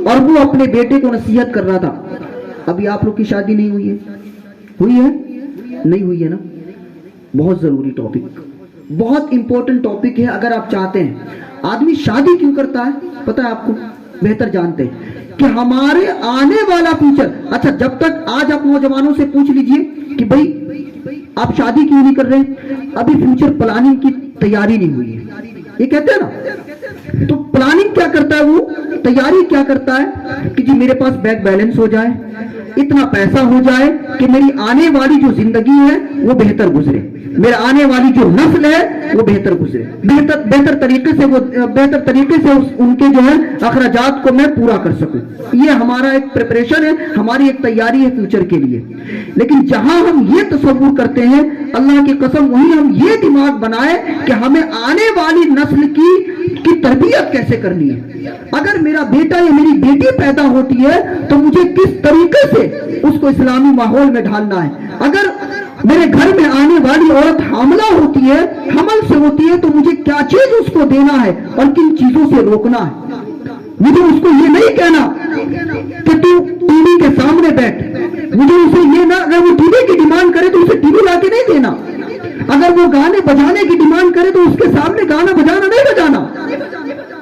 اور وہ اپنے بیٹے کو نصیحت کر رہا تھا۔ ابھی آپ لوگ کی شادی نہیں ہوئی ہے؟ ہوئی ہے؟ نہیں ہوئی ہے نا؟ بہت ضروری ٹاپک، بہت امپورٹنٹ ٹاپک ہے۔ اگر آپ چاہتے ہیں آدمی شادی کیوں کرتا ہے پتہ ہے آپ کو، بہتر جانتے ہیں کہ ہمارے آنے والا فیوچر، اچھا جب تک آج آپ نوجوانوں سے پوچھ لیجئے کہ بھائی آپ شادی کیوں نہیں کر رہے، ابھی فیوچر پلاننگ کی تیاری نہیں ہوئی ہے، یہ کہتے ہیں نا، تو پلاننگ کیا کرتا ہے، وہ تیاری کیا کرتا ہے کہ جی میرے پاس بینک بیلنس ہو جائے، اتنا پیسہ ہو جائے کہ میری آنے والی جو زندگی ہے وہ بہتر گزرے، میرا آنے والی جو نسل ہے وہ بہتر گزرے، بہتر طریقے سے ان کے جو ہے اخراجات کو میں پورا کر سکوں۔ یہ ہمارا ایک پریپریشن ہے، ہماری ایک تیاری ہے فیوچر کے لیے۔ لیکن جہاں ہم یہ تصور کرتے ہیں، اللہ کی قسم وہیں ہم یہ دماغ بنائے کہ ہمیں آنے والی نسل کی تربیت کیسے کرنی ہے۔ اگر میرا بیٹا یا میری بیٹی پیدا ہوتی ہے تو مجھے کس طریقے سے اس کو اسلامی ماحول میں ڈھالنا ہے۔ اگر میرے گھر میں آنے والی عورت حاملہ ہوتی ہے، حمل سے ہوتی ہے، تو مجھے کیا چیز اس کو دینا ہے اور کن چیزوں سے روکنا ہے۔ مجھے اس کو یہ نہیں کہنا کہ تو ٹی وی کے سامنے بیٹھ، مجھے اسے یہ نہ، اگر وہ ٹی وی کی ڈیمانڈ کرے تو اسے ٹی وی لا کے نہیں دینا، اگر وہ گانے بجانے کی ڈیمانڈ کرے تو اس کے سامنے گانا بجانا نہیں بجانا،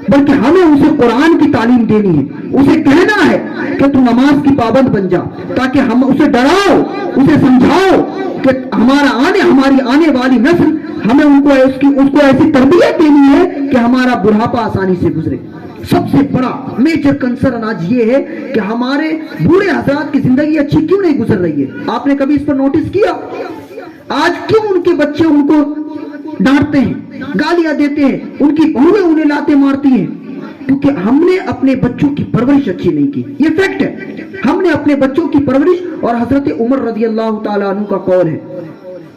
بلکہ ہمیں اسے قرآن کی تعلیم دینی ہے، اسے کہنا ہے کہ تو نماز کی پابند بن جا، تاکہ ہم اسے ڈراؤ، اسے سمجھاؤ کہ ہماری آنے والی نسل، ہمیں ان کو ایسی تربیت دینی ہے کہ ہمارا بڑھاپا آسانی سے گزرے۔ سب سے بڑا میجر کنسرن آج یہ ہے کہ ہمارے بوڑھے حضرات کی زندگی اچھی کیوں نہیں گزر رہی ہے۔ آپ نے کبھی اس پر نوٹس کیا؟ آج کیوں ان کے بچے ان کو ڈانٹتے ہیں، گالیاں دیتے ہیں، ان کی بہویں انہیں لاتے مارتی ہیں؟ کیونکہ ہم نے اپنے بچوں کی پرورش اچھی نہیں کی، یہ فیکٹ ہے۔ ہم نے اپنے بچوں کی پرورش، اور حضرت عمر رضی اللہ تعالیٰ عنہ کا قول ہے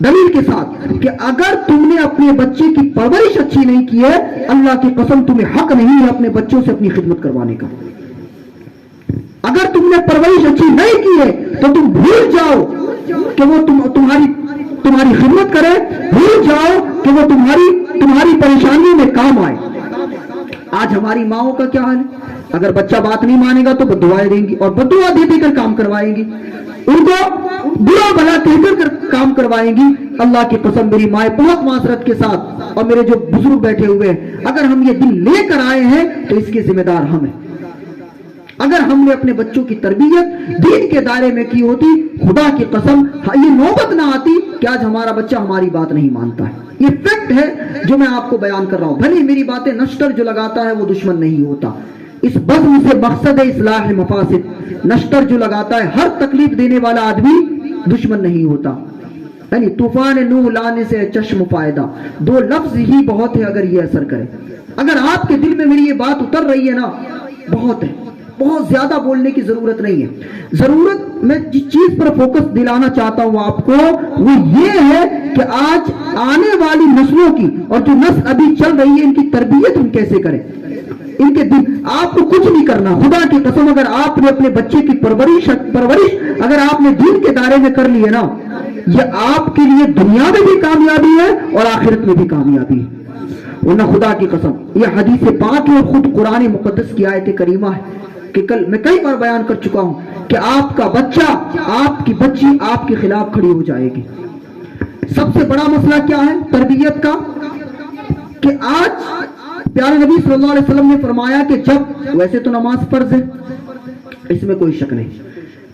دلیل کے ساتھ کہ اگر تم نے اپنے بچے کی پرورش اچھی نہیں کی ہے، اللہ کی قسم تمہیں حق نہیں ہے اپنے بچوں سے اپنی خدمت کروانے کا۔ اگر تم نے پرورش اچھی نہیں کی ہے تو تم بھول جاؤ کہ وہ تمہاری خدمت کرے، بھول جاؤ کہ وہ تمہاری پریشانیوں میں کام آئے۔ آج ہماری ماؤں کا کیا حال ہے؟ اگر بچہ بات نہیں مانے گا تو بددعائیں دیں گی، اور بددعا دے کر کام کروائیں گی، ان کو برا بھلا کہہ کر کام کروائیں گی۔ اللہ کی قسم میری مائیں بہت معذرت کے ساتھ، اور میرے جو بزرگ بیٹھے ہوئے ہیں، اگر ہم یہ دل لے کر آئے ہیں تو اس کے ذمہ دار ہم ہیں۔ اگر ہم نے اپنے بچوں کی تربیت دین کے دائرے میں کی ہوتی، خدا کی قسم یہ نوبت نہ آتی کہ آج ہمارا بچہ ہماری بات نہیں مانتا ہے۔ یہ فیکٹ ہے جو میں آپ کو بیان کر رہا ہوں۔ بھلے میری باتیں نشتر جو لگاتا ہے وہ دشمن نہیں ہوتا، اس بزم سے مقصد اصلاح مفاسد، نشتر جو لگاتا ہے ہر تکلیف دینے والا آدمی دشمن نہیں ہوتا۔ یعنی طوفان نوح لانے سے چشم فائدہ، دو لفظ ہی بہت ہے اگر یہ اثر کرے۔ اگر آپ کے دل میں میری یہ بات اتر رہی ہے نا، بہت ہے، بہت زیادہ بولنے کی ضرورت نہیں ہے۔ ضرورت میں جس چیز پر فوکس دلانا چاہتا ہوں آپ کو وہ یہ ہے کہ آج آنے والی نسلوں کی اور جو نسل ابھی چل رہی ہے ان کی تربیت ہم کیسے کریں۔ ان کے دل آپ کو کچھ نہیں کرنا، خدا کی قسم اگر آپ نے اپنے بچے کی پرورش اگر آپ نے دین کے دائرے میں کر لی ہے نا، یہ آپ کے لیے دنیا میں بھی کامیابی ہے اور آخرت میں بھی کامیابی ہے۔ ورنہ خدا کی قسم یہ حدیث پاک ہے اور خود قرآن مقدس کی آیت کریمہ ہے کہ کل میں کئی بار بیان کر چکا ہوں کہ آپ کا بچہ، آپ کی بچی آپ کے خلاف کھڑی ہو جائے گی۔ سب سے بڑا مسئلہ کیا ہے تربیت کا؟ کہ آج پیارے نبی صلی اللہ علیہ وسلم نے فرمایا کہ جب، ویسے تو نماز فرض ہے اس میں کوئی شک نہیں،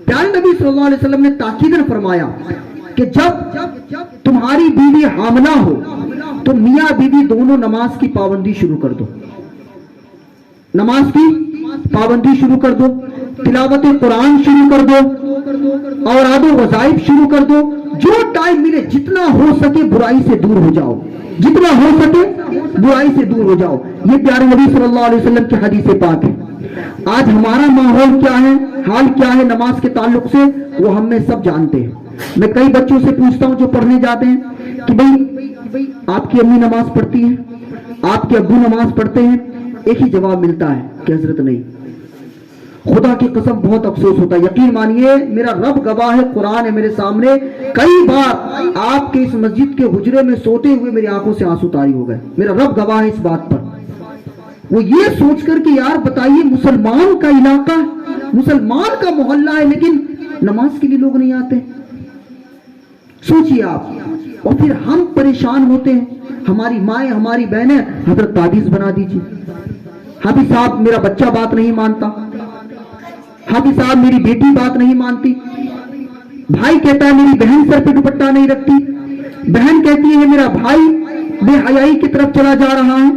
پیارے نبی صلی اللہ علیہ وسلم نے تاکیداً فرمایا کہ جب تمہاری بیوی حاملہ ہو تو میاں بیوی دونوں نماز کی پابندی شروع کر دو، نماز کی پابندی شروع کر دو، تلاوت قرآن شروع کر دو، اوراد و وظائف شروع کر دو، جو ٹائم ملے جتنا ہو سکے برائی سے دور ہو جاؤ، جتنا ہو سکے برائی سے دور ہو جاؤ۔ یہ پیارے نبی صلی اللہ علیہ وسلم کی حدیث پاک ہے۔ آج ہمارا ماحول کیا ہے، حال کیا ہے نماز کے تعلق سے، وہ ہم میں سب جانتے ہیں۔ میں کئی بچوں سے پوچھتا ہوں جو پڑھنے جاتے ہیں کہ بھئی آپ کی امی نماز پڑھتی ہیں، آپ کے ابو نماز پڑھتے ہیں؟ ایک ہی جواب ملتا ہے کہ حضرت نہیں۔ خدا کی قسم بہت افسوس ہوتا ہے، یقین مانیے میرا رب گواہ ہے، قرآن ہے میرے سامنے، کئی بار آپ کے اس مسجد کے حجرے میں سوتے ہوئے میری آنکھوں سے آنسو طاری ہو گئے، میرا رب گواہ ہے اس بات پر۔ وہ یہ سوچ کر کہ یار بتائیے مسلمان کا علاقہ، مسلمان کا محلہ ہے لیکن نماز کے لیے لوگ نہیں آتے، سوچیے آپ۔ اور پھر ہم پریشان ہوتے ہیں، ہماری مائیں ہماری بہنیں، حضرت تعویذ بنا دیجیے، حافظ صاحب میرا بچہ بات نہیں مانتا، حافظ صاحب میری بیٹی بات نہیں مانتی، بھائی کہتا ہے میری بہن سر پہ دوپٹہ نہیں رکھتی، بہن کہتی ہے میرا بھائی بے حیائی کی طرف چلا جا رہا ہے۔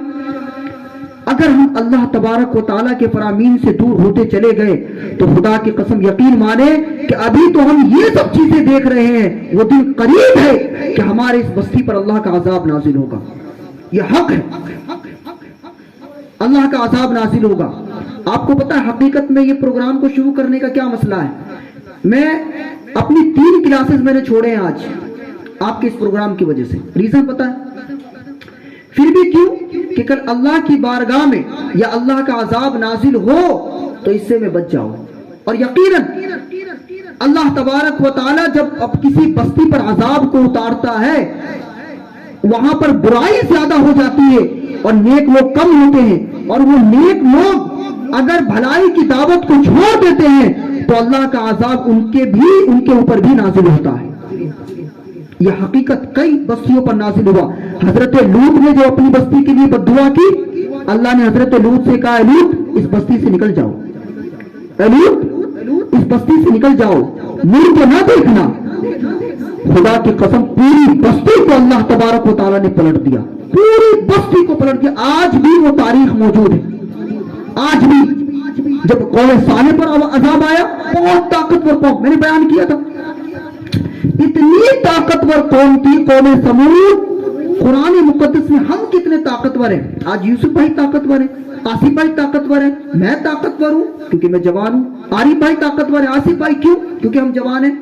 اگر ہم اللہ تبارک و تعالیٰ کے فرامین سے دور ہوتے چلے گئے تو خدا کی قسم یقین مانے کہ ابھی تو ہم یہ سب چیزیں دیکھ رہے ہیں، وہ دن قریب ہے کہ ہمارے اس بستی پر اللہ کا عذاب نازل ہوگا۔ یہ حق ہے، اللہ کا عذاب نازل ہوگا۔ آپ کو پتا ہے حقیقت میں یہ پروگرام کو شروع کرنے کا کیا مسئلہ ہے؟ میں اپنی 3 کلاسز میں نے چھوڑے ہیں آج آپ کے اس پروگرام کی وجہ سے۔ ریزن پتا ہے؟ پھر بھی کیوں؟ کہ کل اللہ کی بارگاہ میں یا اللہ کا عذاب نازل ہو تو اس سے میں بچ جاؤں۔ اور یقیناً اللہ تبارک و تعالی جب اب کسی بستی پر عذاب کو اتارتا ہے وہاں پر برائی زیادہ ہو جاتی ہے اور نیک لوگ کم ہوتے ہیں، اور وہ نیک لوگ اگر بھلائی کی دعوت کو چھوڑ دیتے ہیں تو اللہ کا عذاب ان کے اوپر بھی نازل ہوتا ہے۔ یہ حقیقت کئی بستیوں پر نازل ہوا۔ حضرت لوط نے جو اپنی بستی کے لیے بد دعا کی، اللہ نے حضرت لوط سے کہا اے لوط اس بستی سے نکل جاؤ، اے لوط اس بستی سے نکل جاؤ، مڑ کے نہ دیکھنا۔ خدا کی قسم پوری بستی کو اللہ تبارک و تعالیٰ نے پلٹ دیا، پوری بستی کو پلٹ دیا۔ آج بھی وہ تاریخ موجود ہے، آج بھی جب قوم صالح پر عذاب آیا، بہت طاقتور قوم، میں نے بیان کیا تھا، اتنی طاقتور قوم تھی قوم سمود۔ قرآن مقدس میں ہم کتنے طاقتور ہیں، آج یوسف بھائی طاقتور ہیں، آصف بھائی طاقتور ہیں، میں طاقتور ہوں کیونکہ میں جوان ہوں، عارف بھائی طاقتور ہیں، آصف بھائی کیوں؟ کیونکہ ہم جوان ہیں۔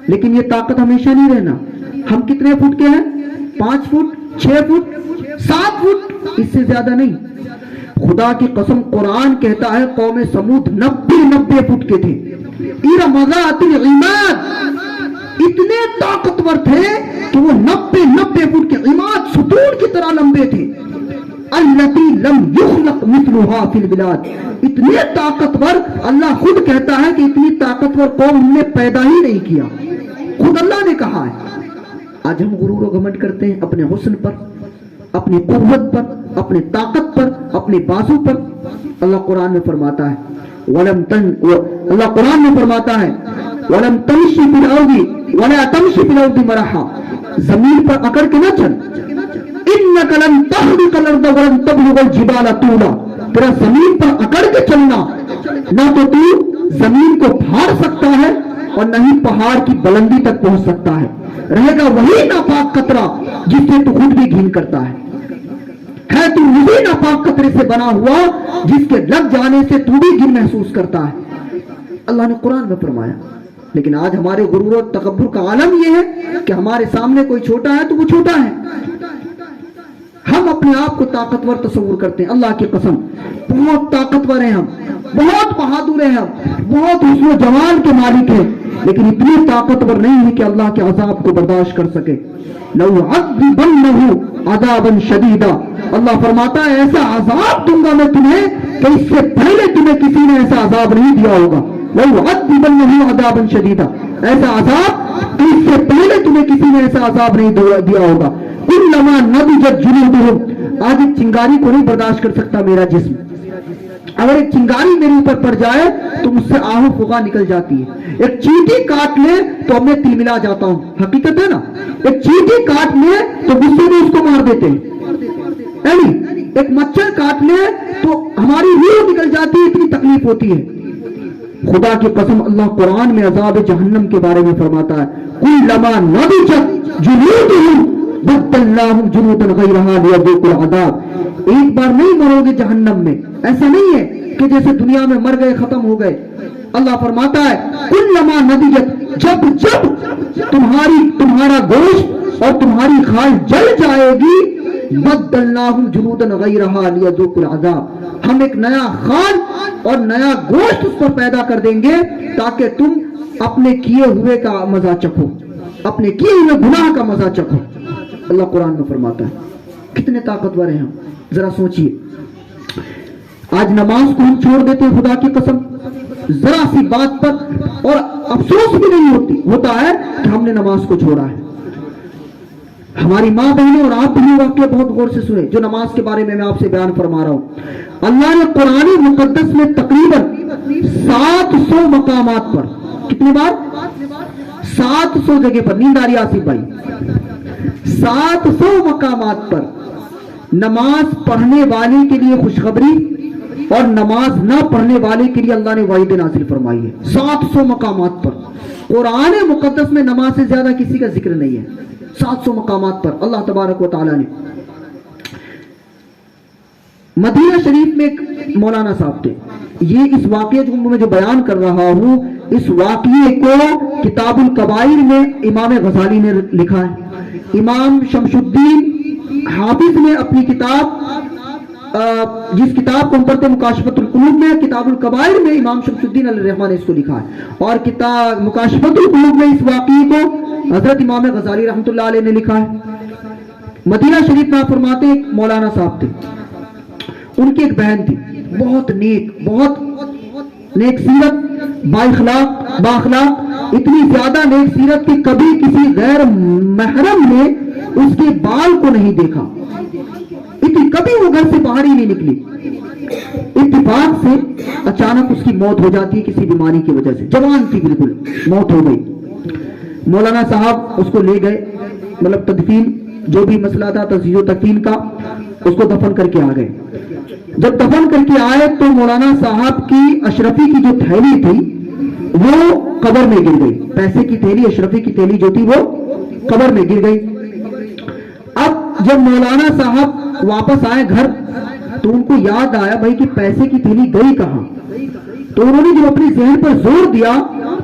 لیکن یہ طاقت ہمیشہ نہیں رہنا۔ ہم کتنے فٹ کے ہیں؟ 5 فٹ، 6 فٹ، 7 فٹ، اس سے زیادہ نہیں۔ خدا کی قسم قرآن کہتا ہے قوم سمود 90 فٹ کے تھے۔ ارم ذات العماد، اتنے طاقتور تھے کہ وہ 90 فٹ کے عماد ستون کی طرح لمبے تھے۔ التی لم یخلق مثلها فی البلاد، اتنے طاقتور، اللہ خود کہتا ہے کہ اتنی طاقتور قوم ہم نے پیدا ہی نہیں کیا، خود اللہ نے کہا ہے۔ آج ہم غرور و گھمنڈ کرتے ہیں اپنے حسن پر، اپنی قوت پر، اپنے طاقت پر، اپنے بازو پر۔ اللہ قرآن میں فرماتا ہے اللہ قرآن میں فرماتا ہے وَلَمْ تَمْشِ فِي الْأَرْضِ وَلَا تَمْشِ فِي الْأَرْضِ مَرَحًا، زمین پر اکڑ کے نہ چل، إِنَّكَ لَن تَخْرِقَ الْأَرْضَ وَلَن تَبْلُغَ الْجِبَالَ طُولًا، تیرا زمین پر اکڑ کے چلنا نہ تو زمین کو پھاڑ سکتا ہے اور نہ ہی پہاڑ کی بلندی تک پہنچ سکتا ہے، رہے گا وہی ناپاک قطرہ جس سے تو خود بھی گھن کرتا ہے تو وہی ناپاک قطرے سے بنا ہوا جس کے لگ جانے سے تو بھی گھن محسوس کرتا ہے، اللہ نے قرآن میں فرمایا۔ لیکن آج ہمارے غرور و تکبر کا عالم یہ ہے کہ ہمارے سامنے کوئی چھوٹا ہے تو وہ چھوٹا ہے، ہم اپنے آپ کو طاقتور تصور کرتے ہیں۔ اللہ کی قسم بہت طاقتور ہیں ہم، بہت بہادر ہیں ہم، بہت حسن و جمال کے مالک ہیں، لیکن اتنی طاقتور نہیں ہے کہ اللہ کے عذاب کو برداشت کر سکے۔ لَأُعَذِّبَنَّهُ عَذَابًا شَدِيدًا، اللہ فرماتا ہے ایسا عذاب دوں گا میں تمہیں کہ اس سے پہلے تمہیں کسی نے ایسا عذاب نہیں دیا ہوگا۔ لَأُعَذِّبَنَّهُ عَذَابًا شَدِيدًا، ایسا عذاب کہ اس سے پہلے تمہیں کسی نے ایسا عذاب نہیں دیا ہوگا۔ كُلَّمَا نَضِجَتْ جُلُودُهُمْ، آج ایک چنگاری کو نہیں برداشت کر سکتا میرا جسم، اگر ایک چنگاری میرے اوپر پڑ جائے تو مجھ سے آہ و فغاں نکل جاتی ہے، ایک چیٹی کاٹ لے تو میں تلملا جاتا ہوں، حقیقت ہے نا، ایک چیٹی کاٹ لے تو غصے میں اس کو مار دیتے ہیں، ایک مچھر کاٹ لے تو ہماری روح نکل جاتی ہے، اتنی تکلیف ہوتی ہے۔ خدا کی قسم اللہ قرآن میں عذاب جہنم کے بارے میں فرماتا ہے كُلَّمَا نَضِجَتْ جُلُودُهُمْ بَدَّلْنَاهُمْ جُلُودًا غَيْرَهَا لِيَذُوقُوا الْعَذَابَ، ایک بار نہیں مرو گے جہنم میں، ایسا نہیں ہے کہ جیسے دنیا میں مر گئے ختم ہو گئے۔ اللہ فرماتا ہے كُلَّمَا نَضِجَتْ، جب تمہارا گوشت اور تمہاری خال جل جائے گی، بَدَّلْنَاهُمْ جُلُودًا غَيْرَهَا لِيَذُوقُوا الْعَذَابَ، ہم ایک نیا خال اور نیا گوشت اس پر پیدا کر دیں گے تاکہ تم اپنے کیے ہوئے کا مزہ چکھو، اپنے کیے ہوئے گناہ کا مزہ چکھو۔ اللہ قرآن میں فرماتا ہے، کتنے طاقتور ہیں ہم، ذرا سوچئے۔ آج نماز کو ہم چھوڑ دیتے ہیں، خدا کی قسم ذرا سی بات پر اور افسوس بھی نہیں ہوتا ہے کہ ہم نے نماز کو چھوڑا ہے۔ ہماری ماں بہنیں اور آپ بھی واقعہ بہت غور سے سنیں جو نماز کے بارے میں آپ سے بیان فرما رہا ہوں۔ اللہ نے قرآن مقدس میں تقریباً 700 مقامات پر، کتنی بار؟ 700 جگہ پر، نیند آ رہی آصف بھائی، 700 مقامات پر نماز پڑھنے والے کے لیے خوشخبری اور نماز نہ پڑھنے والے کے لیے اللہ نے وعید نازل فرمائی ہے۔ 700 مقامات پر قرآن مقدس میں نماز سے زیادہ کسی کا ذکر نہیں ہے، 700 مقامات پر اللہ تبارک و تعالیٰ نے۔ مدینہ شریف میں ایک مولانا صاحب تھے، یہ اس واقعے میں جو بیان کر رہا ہوں اس واقعے کو کتاب الکبائر میں امام غزالی نے لکھا ہے۔ امام شمس الدین حافظ نے اپنی کتاب جس کتاب کو ہم پڑھتے ہیں مکاشفۃ القلوب میں، کتاب الکبائر میں امام شمس الدین علیہ الرحمہ نے اس کو لکھا ہے، اور کتاب مکاشفۃ القلوب میں اس واقعے کو حضرت امام غزالی رحمۃ اللہ علیہ نے لکھا ہے۔ مدینہ شریف میں آپ فرماتے ہیں ایک مولانا صاحب تھے، ان کی ایک بہن تھی، بہت نیک سیرت، بااخلاق، اتنی زیادہ نیک سیرت کہ کبھی کسی غیر محرم نے اس کے بال کو نہیں دیکھا، کبھی وہ گھر سے باہر ہی نہیں نکلی۔ اتفاق سے اچانک اس کی موت ہو جاتی ہے کسی بیماری کی وجہ سے، جوان تھی بالکل، موت ہو گئی۔ مولانا صاحب اس کو لے گئے، مطلب تدفین جو بھی مسئلہ تھا تجہیز و تکفین کا، اس کو دفن کر کے آ گئے۔ جب دفن کر کے آئے تو مولانا صاحب کی اشرفی کی جو تھیلی تھی وہ قبر میں گر گئی، پیسے کی تھیلی، اشرفی کی تھیلی جو تھی وہ قبر میں گر گئی۔ اب جب مولانا صاحب واپس آئے گھر تو ان کو یاد آیا بھائی کہ پیسے کی تھیلی گئی کہاں، تو انہوں نے جب اپنے ذہن پر زور دیا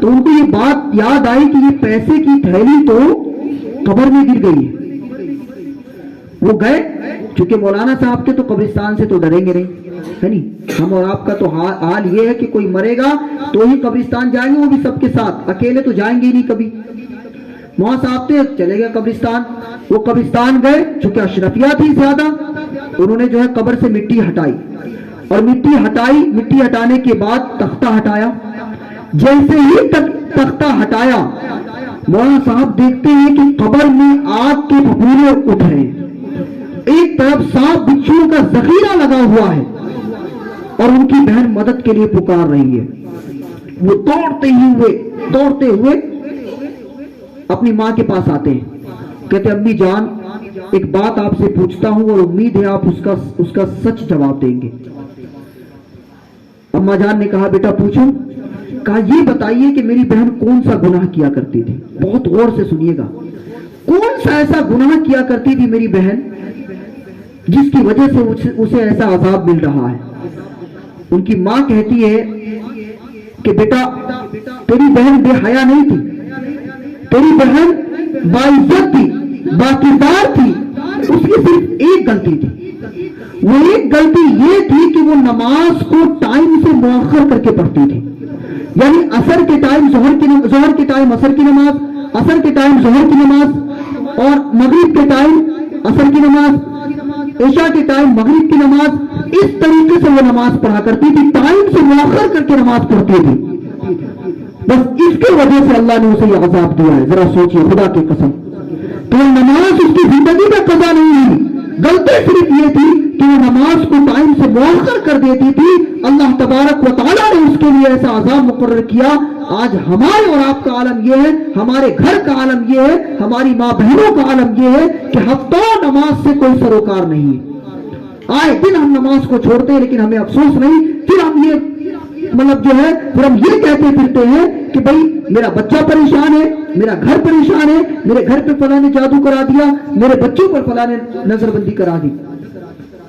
تو ان کو یہ بات یاد آئی کہ یہ پیسے کی تھیلی تو قبر میں گر گئی ہے۔ وہ گئے، چونکہ مولانا صاحب کے تو قبرستان سے تو ڈریں گے نہیں، ہے نہیں، ہم اور آپ کا تو حال یہ ہے کہ کوئی مرے گا تو ہی قبرستان جائیں گے، وہ بھی سب کے ساتھ، اکیلے تو جائیں گے ہی نہیں کبھی۔ وہاں صاحب تھے، چلے گئے قبرستان، وہ قبرستان گئے، چونکہ اشرفیہ تھی زیادہ، انہوں نے جو ہے قبر سے مٹی ہٹائی، اور مٹی ہٹانے کے بعد تختہ ہٹایا۔ جیسے ہی تختہ ہٹایا مولانا صاحب دیکھتے ہیں کہ قبر میں آگ کے پھپھولے اٹھ رہے ہیں، ایک طرف سانپ بچھو کا ذخیرہ لگا ہوا ہے، اور ان کی بہن مدد کے لیے پکار رہی ہے. وہ دوڑتے ہوئے اپنی ماں کے پاس آتے ہیں. کہتے امی جان ایک بات آپ سے پوچھتا ہوں اور امید ہے آپ اس کا سچ جواب دیں گے. اما جان نے کہا بیٹا پوچھو. کہا یہ بتائیے کہ میری بہن کون سا گناہ کیا کرتی تھی. بہت غور سے سنیے گا. کون سا ایسا گناہ کیا کرتی تھی میری بہن جس کی وجہ سے اسے ایسا عذاب مل رہا ہے. ان کی ماں کہتی ہے کہ بیٹا تیری بہن بے حیا نہیں تھی, تیری بہن باعزت تھی, باکردار تھی. اس کی صرف ایک غلطی تھی. وہ ایک غلطی یہ تھی کہ وہ نماز کو ٹائم سے مؤخر کر کے پڑھتی تھی. یعنی عصر کے ٹائم ظہر کے ٹائم عصر کی نماز, عصر کے ٹائم ظہر کی نماز, اور مغرب کے ٹائم عصر کی نماز, عشاء کے ٹائم مغرب کی نماز. اس طریقے سے وہ نماز پڑھا کرتی تھی, ٹائم سے مؤخر کر کے نماز پڑھتی تھی. بس اس کی وجہ سے اللہ نے اسے یہ عذاب دیا ہے. ذرا سوچئے خدا کی قسم, تو نماز اس کی زندگی میں قضا نہیں ہوئی. غلطی صرف یہ تھی کہ وہ نماز کو ٹائم سے مؤخر کر دیتی تھی. اللہ تبارک و تعالیٰ نے اس کے لیے ایسا عذاب مقرر کیا. آج ہمارے اور آپ کا عالم یہ ہے, ہمارے گھر کا عالم یہ ہے, ہماری ماں بہنوں کا عالم یہ ہے کہ ہفتوں نماز سے کوئی سروکار نہیں ہے. آئے دن ہم نماز کو چھوڑتے ہیں لیکن ہمیں افسوس نہیں. پھر ہم یہ پھر ہم یہ کہتے پھرتے ہیں کہ بھائی میرا بچہ پریشان ہے, میرا گھر پریشان ہے, میرے گھر پہ فلاں نے جادو کرا دیا, میرے بچوں پر فلاں نے نظر بندی کرا دی.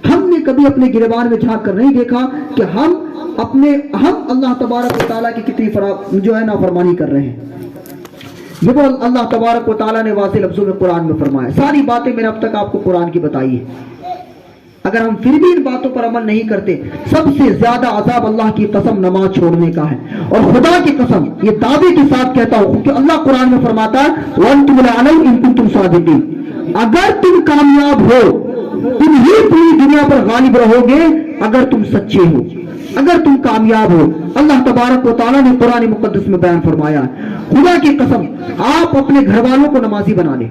ہم نے کبھی اپنے گریبان میں جھانک کر نہیں دیکھا کہ ہم اللہ تبارک و تعالیٰ کی کتنی نافرمانی کر رہے ہیں. یہ وہ اللہ تبارک و تعالیٰ نے واضح لفظوں میں قرآن میں فرمایا. ساری باتیں میں نے اب تک آپ کو قرآن کی بتائی ہے. اگر ہم پھر بھی ان باتوں پر عمل نہیں کرتے, سب سے زیادہ عذاب اللہ کی قسم نماز چھوڑنے کا ہے. اور خدا کی قسم یہ دعوے کے ساتھ کہتا ہوں کہ اللہ قرآن میں فرماتا ہے وَأَنْتُمُ الْأَعْلَوْنَ إِن كُنتُمْ صَادِقِينَ. اگر تم کامیاب ہو, تم ہی پوری دنیا پر غالب رہو گے اگر تم سچے ہو, اگر تم کامیاب ہو. اللہ تبارک و تعالیٰ نے قرآن مقدس میں بیان فرمایا خدا کی قسم آپ اپنے گھر والوں کو نمازی بنا لیں,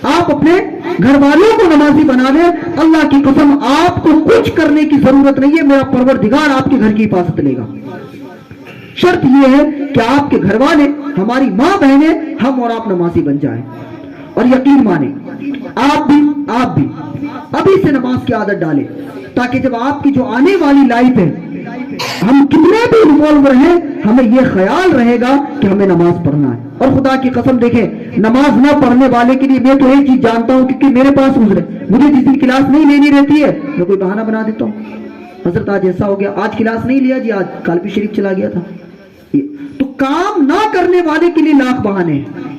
آپ اپنے گھر والوں کو نمازی بنا لیں. اللہ کی قسم آپ کو کچھ کرنے کی ضرورت نہیں ہے, میرا پروردگار آپ کے گھر کی حفاظت لے گا. شرط یہ ہے کہ آپ کے گھر والے, ہماری ماں بہنیں, ہم اور آپ نمازی بن جائیں. اور یقین مانیں آپ بھی ابھی سے نماز کی عادت ڈالیں, تاکہ جب آپ کی جو آنے والی لائف ہے ہم کتنے بھی انوالو رہیں ہمیں یہ خیال رہے گا کہ ہمیں نماز پڑھنا ہے. اور خدا کی قسم دیکھیں, نماز نہ پڑھنے والے کے لیے میں تو ایک چیز جانتا ہوں, کیونکہ میرے پاس مجھے جس دن کلاس نہیں لینی رہتی ہے میں کوئی بہانہ بنا دیتا ہوں. حضرت آج ایسا ہو گیا, آج کلاس نہیں لیا جی, آج کالپی شریف چلا گیا تھا. تو کام نہ کرنے والے کے لیے لاکھ بہانے ہیں,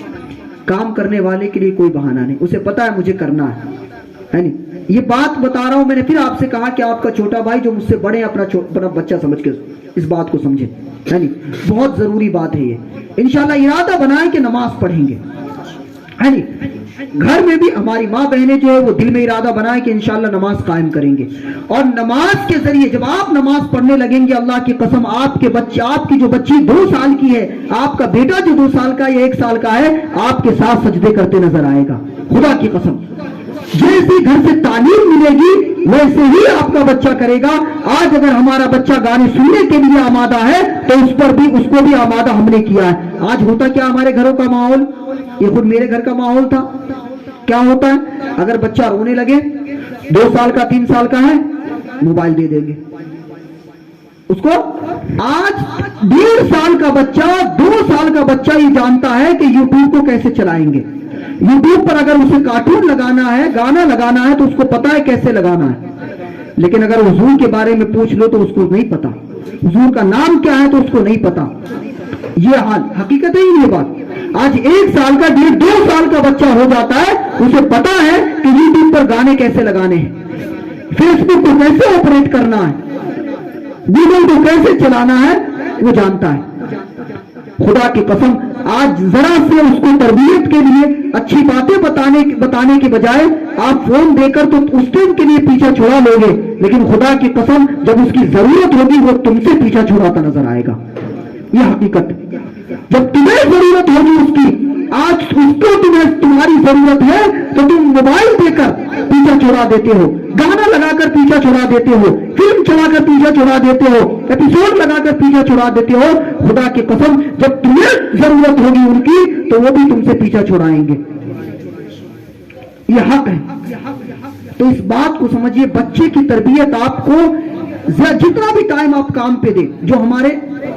کام کرنے والے کے لیے کوئی بہانہ نہیں. اسے پتا ہے مجھے کرنا ہے نہیں. یہ بات بتا رہا ہوں, میں نے پھر آپ سے کہا کہ آپ کا چھوٹا بھائی جو مجھ سے بڑے اپنا بچہ سمجھ کے اس بات کو سمجھے. نہیں, بہت ضروری بات ہے یہ. انشاءاللہ ارادہ بنائیں کہ نماز پڑھیں گے. گھر میں بھی ہماری ماں بہنیں جو ہے وہ دل میں ارادہ بنائیں کہ انشاءاللہ نماز قائم کریں گے. اور نماز کے ذریعے جب آپ نماز پڑھنے لگیں گے, اللہ کی قسم آپ کے بچے, آپ کی جو بچی 2 سال کی ہے, آپ کا بیٹا جو 2 سال کا یا 1 سال کا ہے, آپ کے ساتھ سجدے کرتے نظر آئے گا. خدا کی قسم جیسی گھر سے تعلیم ملے گی ویسے ہی آپ کا بچہ کرے گا. آج اگر ہمارا بچہ گانے سننے کے لیے آمادہ ہے تو اس کو بھی آمادہ ہم نے کیا ہے. آج ہوتا کیا ہمارے گھروں کا ماحول, یہ خود میرے گھر کا ماحول تھا. کیا ہوتا ہے اگر بچہ رونے لگے, 2 سال کا 3 سال کا ہے, موبائل دے دیں گے اس کو. آج 1.5 سال کا بچہ 2 سال کا بچہ یہ جانتا ہے کہ یوٹیوب کو کیسے چلائیں گے. یوٹیوب پر اگر اسے کارٹون لگانا ہے, گانا لگانا ہے تو اس کو پتا ہے کیسے لگانا ہے. لیکن اگر حضور کے بارے میں پوچھ لو تو اس کو نہیں پتا, حضور کا نام کیا ہے تو اس کو نہیں پتا. یہ حال حقیقت ہے یہ بات. آج 1 سال کا 2 سال کا بچہ ہو جاتا ہے, اسے پتا ہے کہ یوٹیوب پر گانے کیسے لگانے ہیں, فیس بک کو کیسے آپریٹ کرنا ہے, گوگل کو کیسے چلانا ہے, وہ جانتا ہے. خدا کی قسم آج ذرا سے اس کو تربیت کے لیے اچھی باتیں بتانے کے بجائے آپ فون دے کر تو اس ٹائم کے لیے پیچھا چھڑا لو گے, لیکن خدا کی قسم جب اس کی ضرورت ہوگی وہ تم سے پیچھا چھڑاتا نظر آئے گا. یہ حقیقت, جب تمہیں ضرورت ہوگی اس کی, آج اس کو تمہاری ضرورت ہے تو تم موبائل دے کر پیچھا چھڑا دیتے ہو, گانا لگا کر پیچھا چھڑا دیتے ہو, فلم چلا کر پیچھا چھڑا دیتے ہو, ایپیسوڈ لگا کر پیچھا چھڑا دیتے ہو. خدا کی قسم جب تمہیں ضرورت ہوگی ان کی تو وہ بھی تم سے پیچھا چھڑائیں گے. یہ حق ہے. تو اس بات کو سمجھیے, بچے کی تربیت آپ کو جتنا بھی ٹائم آپ کام پہ دیں, جو ہمارے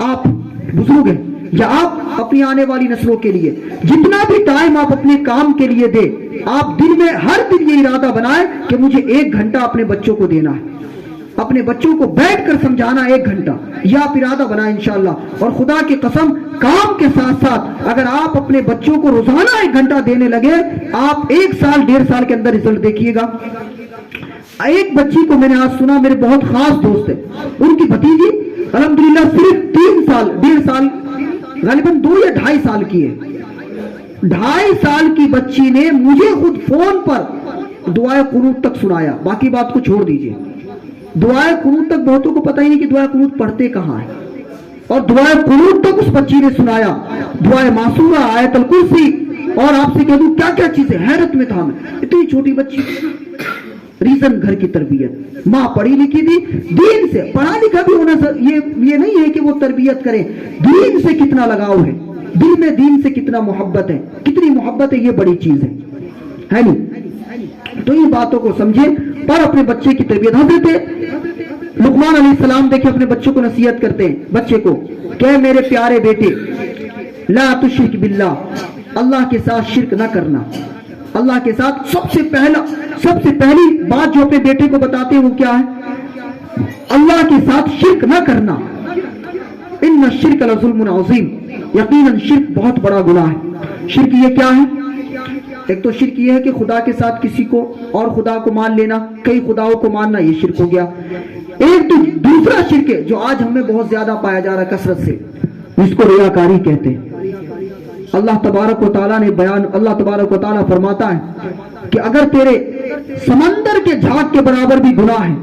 آپ بزرگ ہیں یا آپ اپنی آنے والی نسلوں کے لیے جتنا بھی ٹائم آپ اپنے کام کے لیے دیں, آپ دن میں ہر دن یہ ارادہ بنائیں کہ مجھے 1 گھنٹہ اپنے بچوں کو دینا ہے, اپنے بچوں کو بیٹھ کر سمجھانا 1 گھنٹہ, یہ آپ ارادہ بنائیں انشاءاللہ. اور خدا کی قسم کام کے ساتھ ساتھ اگر آپ اپنے بچوں کو روزانہ 1 گھنٹہ دینے لگے, آپ 1 سال 1.5 سال کے اندر رزلٹ دیکھیے گا. ایک بچی کو میں نے آج سنا, میرے بہت خاص دوست ہے, ان کی بھتیجی الحمدللہ صرف 3 سال 1.5 سال غالباً 2 یا 2.5 سال کی ہے. 2.5 سال کی بچی نے مجھے خود فون پر دعائے قنوت تک سنایا, باقی بات کو چھوڑ دیجئے. دعائے قنوت تک بہتوں کو پتہ ہی نہیں کہ دعائے قنوت پڑھتے کہاں ہیں, اور دعائے قنوت تک اس بچی نے سنایا. دعائے معصورہ, آیت الکرسی, اور آپ سے کہہ دوں کیا کیا چیزیں, حیرت میں تھا میں, اتنی چھوٹی بچی. ریزن گھر کی تربیت, ماں پڑھی لکھی تھی, دین سے پڑھا لکھا بھی ہونا, یہ نہیں ہے کہ وہ تربیت کریں, دین سے کتنا لگاؤ ہے, دل میں دین سے کتنا محبت ہے, کتنی محبت ہے, یہ بڑی چیز ہے نہیں. تو یہ باتوں کو سمجھیں پر اپنے بچے کی تربیت. حضرت لقمان علیہ السلام دیکھیں اپنے بچوں کو نصیحت کرتے ہیں, بچے کو کہ میرے پیارے بیٹے لا تشرک باللہ, اللہ کے ساتھ شرک نہ کرنا. اللہ کے ساتھ سب سے پہلی بات جو اپنے بیٹے کو بتاتے ہیں وہ کیا ہے؟ اللہ کے ساتھ شرک نہ کرنا. ان الشرک لظلم عظیم, یقیناً شرک بہت بڑا گناہ ہے. شرک یہ کیا ہے؟ ایک تو شرک یہ ہے کہ خدا کے ساتھ کسی کو اور خدا کو مان لینا, کئی خداؤں کو ماننا, یہ شرک ہو گیا. ایک تو دوسرا شرک ہے جو آج ہم میں بہت زیادہ پایا جا رہا ہے کثرت سے, جس کو ریاکاری کہتے ہیں. اللہ تبارک و تعالیٰ نے بیان, اللہ تبارک و تعالیٰ فرماتا ہے کہ اگر تیرے سمندر کے جھاگ کے برابر بھی گناہ ہے,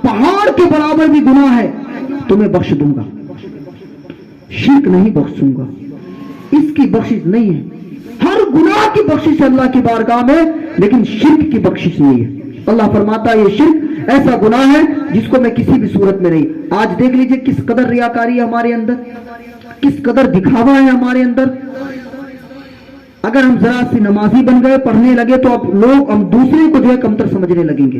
پہاڑ کے برابر بھی گناہ ہے, تو میں بخش دوں گا. شرک نہیں بخشوں گا, اس کی بخشش نہیں ہے. ہر گناہ کی بخشش اللہ کی بارگاہ میں, لیکن شرک کی بخشش نہیں ہے. اللہ فرماتا ہے یہ شرک ایسا گناہ ہے جس کو میں کسی بھی صورت میں نہیں. آج دیکھ لیجئے کس قدر ریاکاری ہے ہمارے اندر, کس قدر دکھاوا ہے ہمارے اندر. اگر ہم ذرا سی نمازی بن گئے, پڑھنے لگے, تو اب ہم دوسرے کو جو ہے کمتر سمجھنے لگیں گے.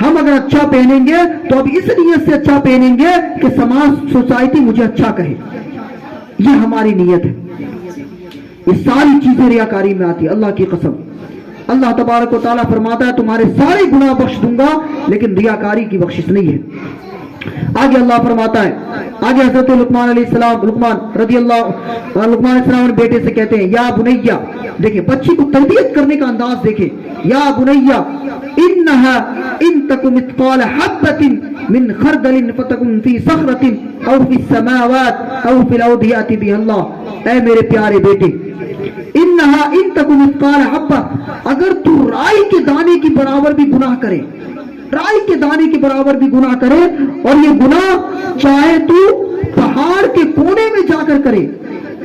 ہم اگر اچھا پہنیں گے تو اب اس نیت سے اچھا پہنیں گے کہ سماج سوسائٹی مجھے اچھا کہے, یہ ہماری نیت ہے. یہ ساری چیزیں ریاکاری میں آتی ہے. اللہ کی قسم اللہ تبارک و تعالیٰ فرماتا ہے تمہارے سارے گناہ بخش دوں گا, لیکن ریاکاری کی بخشش نہیں ہے. آگے اللہ فرماتا ہے, آگے حضرت لقمان علیہ السلام, لقمان علیہ السلام بیٹے سے کہتے ہیں یا بنیا, دیکھیں بچی کو تربیت کرنے کا انداز دیکھیں. یا بنیا انہا ان تک مثقال حبۃ من خردل فتکن فی صخرۃ او فی السماوات او فی الارض یأتی بها اللہ. اے میرے پیارے بیٹے, انہا ان تک مثقال حبۃ, اگر تو رائی کے دانے کی برابر بھی گناہ کرے, رائی کے دانے کے برابر بھی گناہ کرے, اور یہ گناہ چاہے تو پہاڑ کے کونے میں جا کر کرے,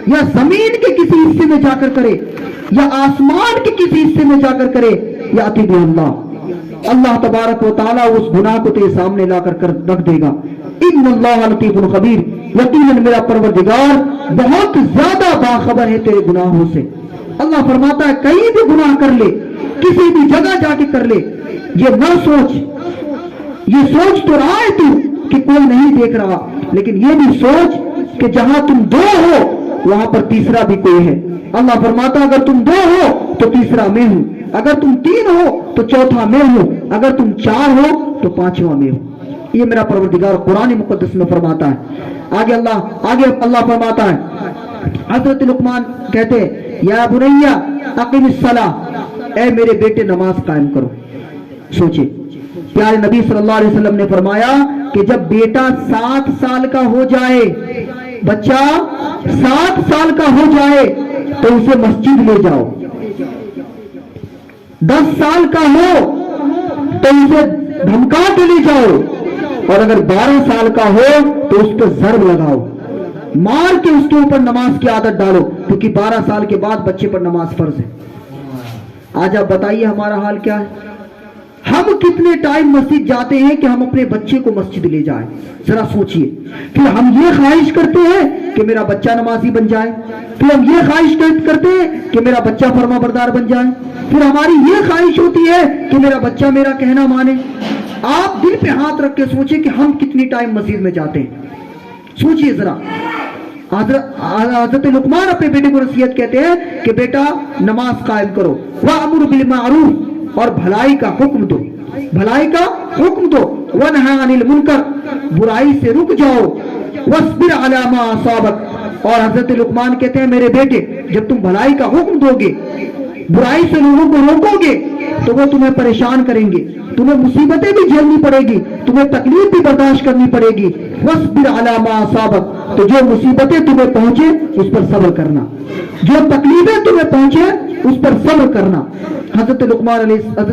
یا زمین کے کسی حصے میں جا کر کرے, یا آسمان کے کسی حصے میں جا کر کرے, یا اتی بھی اللہ تبارک و تعالیٰ اس گناہ کو تیرے سامنے لا کر رکھ دے گا. ان اللہ لطیف خبیر, یقیناً میرا پروردگار بہت زیادہ باخبر ہے تیرے گناہوں سے. اللہ فرماتا ہے کہیں بھی گناہ کر لے, کسی بھی جگہ جا کے کر لے, یہ نہ سوچ, یہ سوچ تو رہا ہے تو کہ کوئی نہیں دیکھ رہا, لیکن یہ بھی سوچ کہ جہاں تم 2 ہو وہاں پر تیسرا بھی کوئی ہے. اللہ فرماتا اگر تم 2 ہو تو تیسرا میں ہوں, اگر تم 3 ہو تو چوتھا میں ہوں, اگر تم 4 ہو تو 5واں میں ہوں. یہ میرا پروردگار قرآن مقدس میں فرماتا ہے. آگے اللہ فرماتا ہے, حضرت لقمان کہتے ہیں یا بنیا اقیم الصلاۃ, اے میرے بیٹے نماز قائم کرو. سوچے پیارے نبی صلی اللہ علیہ وسلم نے فرمایا کہ جب بیٹا 7 سال کا ہو جائے, بچہ 7 سال کا ہو جائے تو اسے مسجد لے جاؤ. 10 سال کا ہو تو اسے دھمکا کے لے جاؤ, اور اگر 12 سال کا ہو تو اس پہ ضرب لگاؤ, مار کے اس کے اوپر نماز کی عادت ڈالو, کیونکہ 12 سال کے بعد بچے پر نماز فرض ہے. آج آپ بتائیے ہمارا حال کیا ہے. ہم کتنے ٹائم مسجد جاتے ہیں کہ ہم اپنے بچے کو مسجد لے جائیں؟ ذرا سوچئے. پھر ہم یہ خواہش کرتے ہیں کہ میرا بچہ نمازی بن جائے, پھر ہم یہ خواہش کرتے ہیں کہ میرا بچہ فرما بردار بن جائے, پھر ہماری یہ خواہش ہوتی ہے کہ میرا بچہ میرا کہنا مانے. آپ دل پہ ہاتھ رکھ کے سوچیں کہ ہم کتنی ٹائم مسجد میں جاتے ہیں. سوچئے ذرا. حضرت لقمان اپنے بیٹے کو نصیحت کہتے ہیں کہ بیٹا نماز قائم کرو, وَأْمُرْ بِالْمَعْرُوفِ, اور بھلائی کا حکم دو, بھلائی کا حکم دو, وَنْهَا عَنِ الْمُنْكَرِ, برائی سے رک جاؤ, وَاصْبِرْ عَلَى مَا أَصَابَكَ, اور حضرت لقمان کہتے ہیں میرے بیٹے جب تم بھلائی کا حکم دو گے, برائی سے لوگوں کو روکو گے, تو وہ تمہیں پریشان کریں گے, تمہیں مصیبتیں بھی جھیلنی پڑے گی, تمہیں تکلیف بھی برداشت کرنی پڑے گی. وَاصْبِرْ عَلَى مَا أَصَابَكَ, تو جو مصیبتیں تمہیں پہنچے اس پر صبر کرنا, جو تکلیفیں تمہیں پہنچے اس پر صبر کرنا. حضرت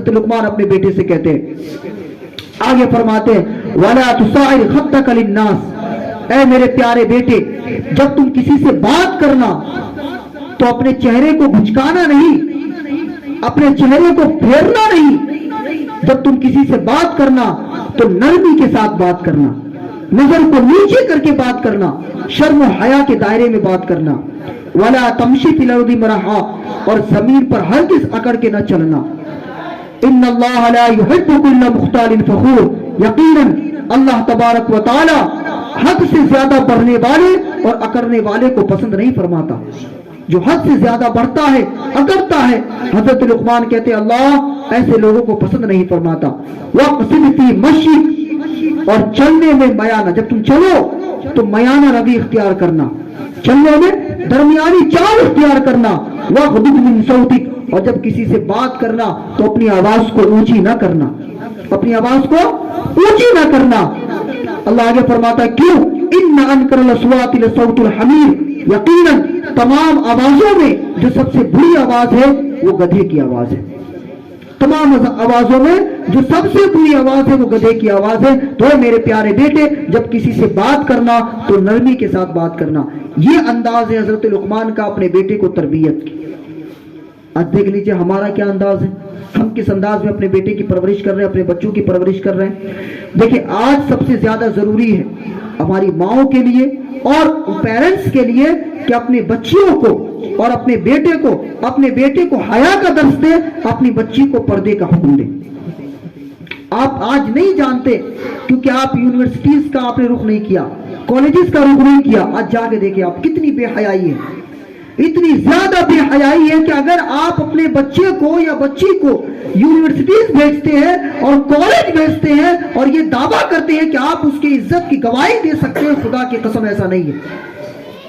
لقمان اپنے بیٹے سے کہتے ہیں, آگے فرماتے ہیں وَلَا تُصَعِّرْ خَدَّكَ لِلنَّاسِ, اے میرے پیارے بیٹے جب تم کسی سے بات کرنا تو اپنے چہرے کو بھچکانا نہیں, اپنے چہرے کو پھیرنا نہیں. جب تم کسی سے بات کرنا تو نرمی کے ساتھ بات کرنا, نظر کو نیچے کر کے بات کرنا, شرم و حیا کے دائرے میں بات کرنا. وَلَا تَمْشِ فِي الْأَرْضِ مَرَحًا, اور زمین پر ہرگز اکڑ کے نہ چلنا. ان اللہ لا يحب كل مختال فخور, یقیناً اللہ تبارک و تعالی حد سے زیادہ بڑھنے والے اور اکڑنے والے کو پسند نہیں فرماتا. جو حد سے زیادہ بڑھتا ہے اکڑتا ہے, حضرت لقمان کہتے ہیں اللہ ایسے لوگوں کو پسند نہیں فرماتا. وَاقْصِدْ فِي مَشْيِكَ, اور چلنے میں میانہ, جب تم چلو تو میانہ روی اختیار کرنا, چلنے میں درمیانی چال اختیار کرنا. وَاغْضُضْ مِنْ صَوْتِكَ, اور جب کسی سے بات کرنا تو اپنی آواز کو اونچی نہ کرنا, اپنی آواز کو اونچی نہ کرنا. اللہ آگے فرماتا ہے کیوں, إِنَّ أَنْكَرَ الْأَصْوَاتِ لَصَوْتُ الْحَمِيرِ, یقیناً تمام آوازوں میں جو سب سے بری آواز ہے وہ گدھے کی آواز ہے. تمام آوازوں میں جو سب سے بری آواز ہے وہ گدھے کی آواز ہے. تو میرے پیارے بیٹے جب کسی سے بات کرنا تو نرمی کے ساتھ بات کرنا. یہ انداز ہے حضرت لقمان کا اپنے بیٹے کو تربیت کی. آج دیکھ لیجئے ہمارا کیا انداز ہے, ہم کس انداز میں اپنے بیٹے کی پرورش کر رہے ہیں, اپنے بچوں کی پرورش کر رہے ہیں. دیکھیں آج سب سے زیادہ ضروری ہے ہماری ماؤں کے لیے اور پیرنٹس کے لیے کہ اپنے بچیوں کو اور اپنے بیٹے کو حیا کا درس دیں, اپنی بچی کو پردے کا حکم دیں. آپ آج نہیں جانتے کیونکہ آپ یونیورسٹیز کا آپ نے رخ نہیں کیا, کالجز کا رخ نہیں کیا. آج جا کے دیکھیں آپ کتنی بے حیائی ہے, اتنی زیادہ بے حیائی ہے کہ اگر آپ اپنے بچے کو یا بچی کو یونیورسٹیز بھیجتے ہیں اور کالج بھیجتے ہیں اور یہ دعویٰ کرتے ہیں کہ آپ اس کی عزت کی گواہی دے سکتے ہیں, خدا کی قسم ایسا نہیں ہے,